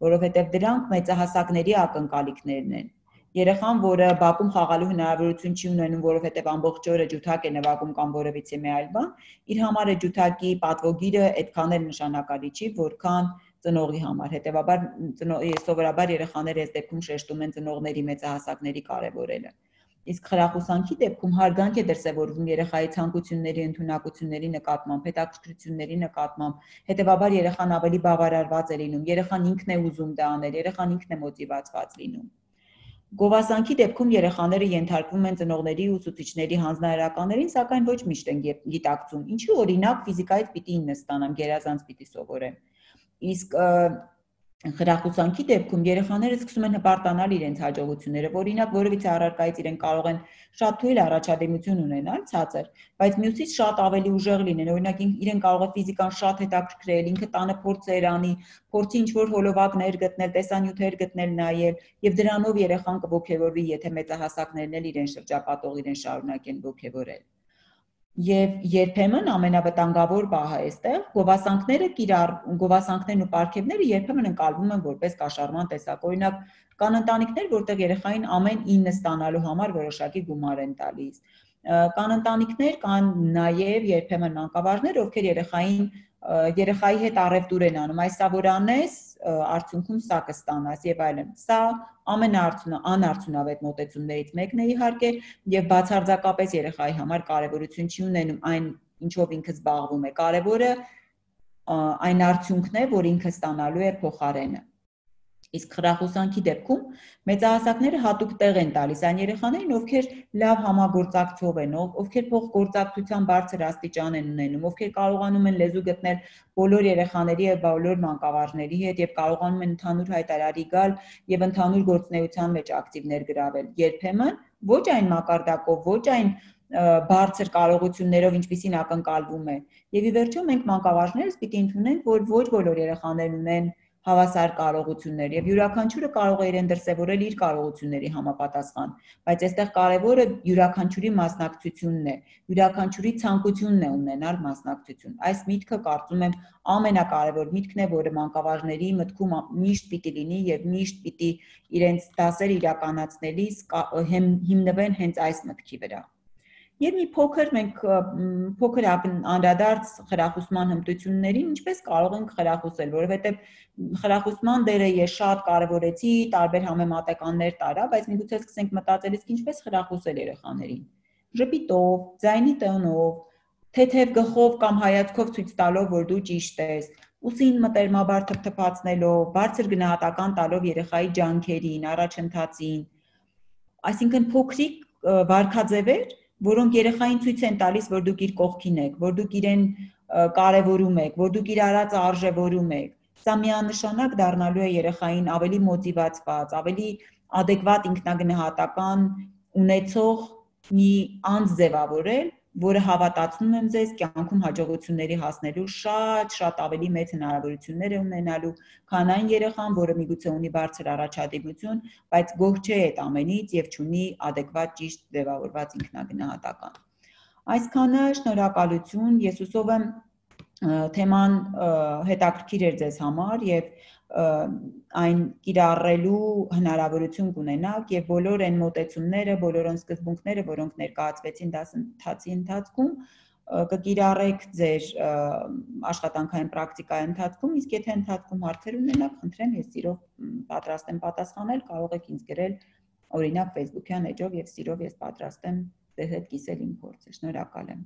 որովհետեւ դրանք մեծահասակների ակնկալիքներն են։ Երեխան, որը բակում խաղալու հնարավորություն չի ունենում, որովհետև ամբողջ օրը ջութակ է նվագում կամ որևիցե մի այլ բան, իր համար է ջութակի պատվոգիրը այդքան էլ նշանակալի չի, որքան ծնողի համար։ Հետևաբար սովորաբար երեխաները այս դեպքում շեշտում են ծնողների մեծահասակների կարևորելը։ Իսկ խրախուսանքի դեպքում հարգանք է դրսևորվում երեխայի ցանկությունների, ընդունակությունների նկատմամբ, հետաքրքրությունների նկատմամբ, հետևաբար երեխան ավելի բավարարված է լինում, երեխան ինքն է ուզում դա անել, երեխան ինքն է մոտիվացված լինում։ Գովասանքի դեպքում երեխաները ենթարկվում են ծնողների ու ուսուցիչների հանձնարարականներին, սակայն ոչ միշտ են գիտակցում։ Ինչու օրինակ ֆիզիկայից պիտի 9 ստանամ, գերազանց պիտի սովորեմ։ Իսկ խրախուսանքի դեպքում երեխաները սկսում են հպարտանալ իրենց հաջողություններով, օրինակ որևիցե առարկայից իրենք կարող են շատ թույլ առաջադիմություն ունենալ, ցածր, բայց մյուսից շատ ավելի ուժեղ լինեն, օրինակ իրեն կարող է ֆիզիկան շատ հետաքրքրել, ինքը տանը փորձեր անի, փորձի ինչ-որ հոլովակներ գտնել, տեսանյութեր գտնել, նայել, եւ դրանով երեխան կողքեվորվի, եթե մեծահասակներն էլ իրեն շրջապատող իրեն շարունակեն ողքեվորել։ Եվ երբեմն ամենավտանգավոր պահը այստեղ գովասանքներն ու պարգևները երբեմն ընկալվում են որպես կաշառման տեսակ։ Օրինակ կան ընտանիքներ, որտեղ երեխային ամեն 9 ստանալու համար որոշակի գումար են տալիս։ Կան ընտանիքներ, կան նաև երբեմն մանկավարժներ, ովքեր երեխայի հետ առևտուր են անում, այս սա որ անես, արդյունքում սա կստանաս եւ այլն։ Սա անարդյունավետ մոտեցումներից մեկն է իհարկե եւ բացարձակապես երեխայի համար կարեւորություն չի ունենում այն ինչով ինքը զբաղվում է, կարեւորը այն արդյունքն է, որ ինքը ստանալու է փոխարենը։ Իսկ խրախուսանքի դեպքում մեծահասակները հատուկ տեղ են տալիս այն երեխաներին, ովքեր լավ համագործակցող են, ովքեր փոխգործակցության բարձր աստիճան են ունենում, ովքեր կարողանում են լեզու գտնել բոլոր երեխաների եւ բոլոր մանկավարժների հետ եւ կարողանում են ընդհանուր հայտարարի գալ եւ ընդհանուր գործունեության մեջ ակտիվ ներգրավել։ Երբեմն ոչ այն մակարդակով, ոչ այն բարձր կարողություններով, ինչպիսին ակնկալվում է։ Եվ ի վերջո մենք մանկավարժներս պիտի ընդունենք, որ ոչ բոլոր երեխաներն ունեն հավասար կարողություններ եւ յուրաքանչյուրը կարող է իրեն դրսեւորել իր կարողությունների համապատասխան, բայց այստեղ կարևորը յուրաքանչյուրի մասնակցությունն է, յուրաքանչյուրի ցանկությունն է ունենալ մասնակցություն։ Այս միտքը կարծում եմ ամենակարևոր միտքն է, որը մանկավարժների մտքում միշտ պիտի լինի եւ միշտ պիտի իրենց դասերը իրականացնելիս հիմնվեն հենց այս մտքի վրա։ Եվ մի փոքր անդրադարձ խրախուսման հմտություններին, ինչպես կարող ենք խրախուսել, որովհետև խրախուսման դերը ես շատ կարևորեցի, տարբեր համեմատականներ տարա, բայց միգուցե սկսենք մտածել, իսկ ինչպես խրախուսել երեխաներին։ Ժպիտով, ձայնի տոնով, թեթև գլխով կամ հայացքով ցույց տալով, որ դու ճիշտ ես, ուսին մտերմաբար թփթփացնելով, բարձր գնահատական տալով երեխայի ջանքերին, առաջընթացին, այսինքն փոքրիկ վարքաձևեր, որոնք երեխային ցույց են տալիս, որ դուք իր կողքին եք, որ դուք իրեն կարևորում եք, որ դուք իր արածը արժևորում եք։ Սա միանշանակ դառնալու է երեխային ավելի մոտիվացված, ավելի adekvat ինքնագնահատական ունեցող մի անձ ձևավորել, որը հավատացնում եմ ձեզ կյանքում հաջողությունների հասնելու շատ ավելի մեծ հնարավորություններ է ունենալու, քան այն երեխան, որը միգուցե ունի բարձր առաջադիմություն, բայց գոհ չէ այդ ամենից եւ չունի adekvat ճիշտ ձևավորված ինքնագնահատական։ Այսքանը, շնորհակալություն, ես հուսով եմ թեման հետաքրքիր էր ձեզ համար եւ այն կիրառելու հնարավորություն կունենաք եւ բոլոր այն մոտեցումները, բոլոր այն սկզբունքները, որոնք ներկայացվեցին դասընթացի ընթացքում, կկիրառեք ձեր աշխատանքային պրակտիկայի ընթացքում, իսկ եթե ընթացքում հարցեր ունենաք, խնդրեմ, ես սիրով պատրաստ եմ պատասխանել, կարող եք ինձ գրել օրինակ Facebook-յան էջով եւ սիրով ես պատրաստ եմ ձեզ հետ կիսել իմ փորձը։ Շնորհակալ եմ։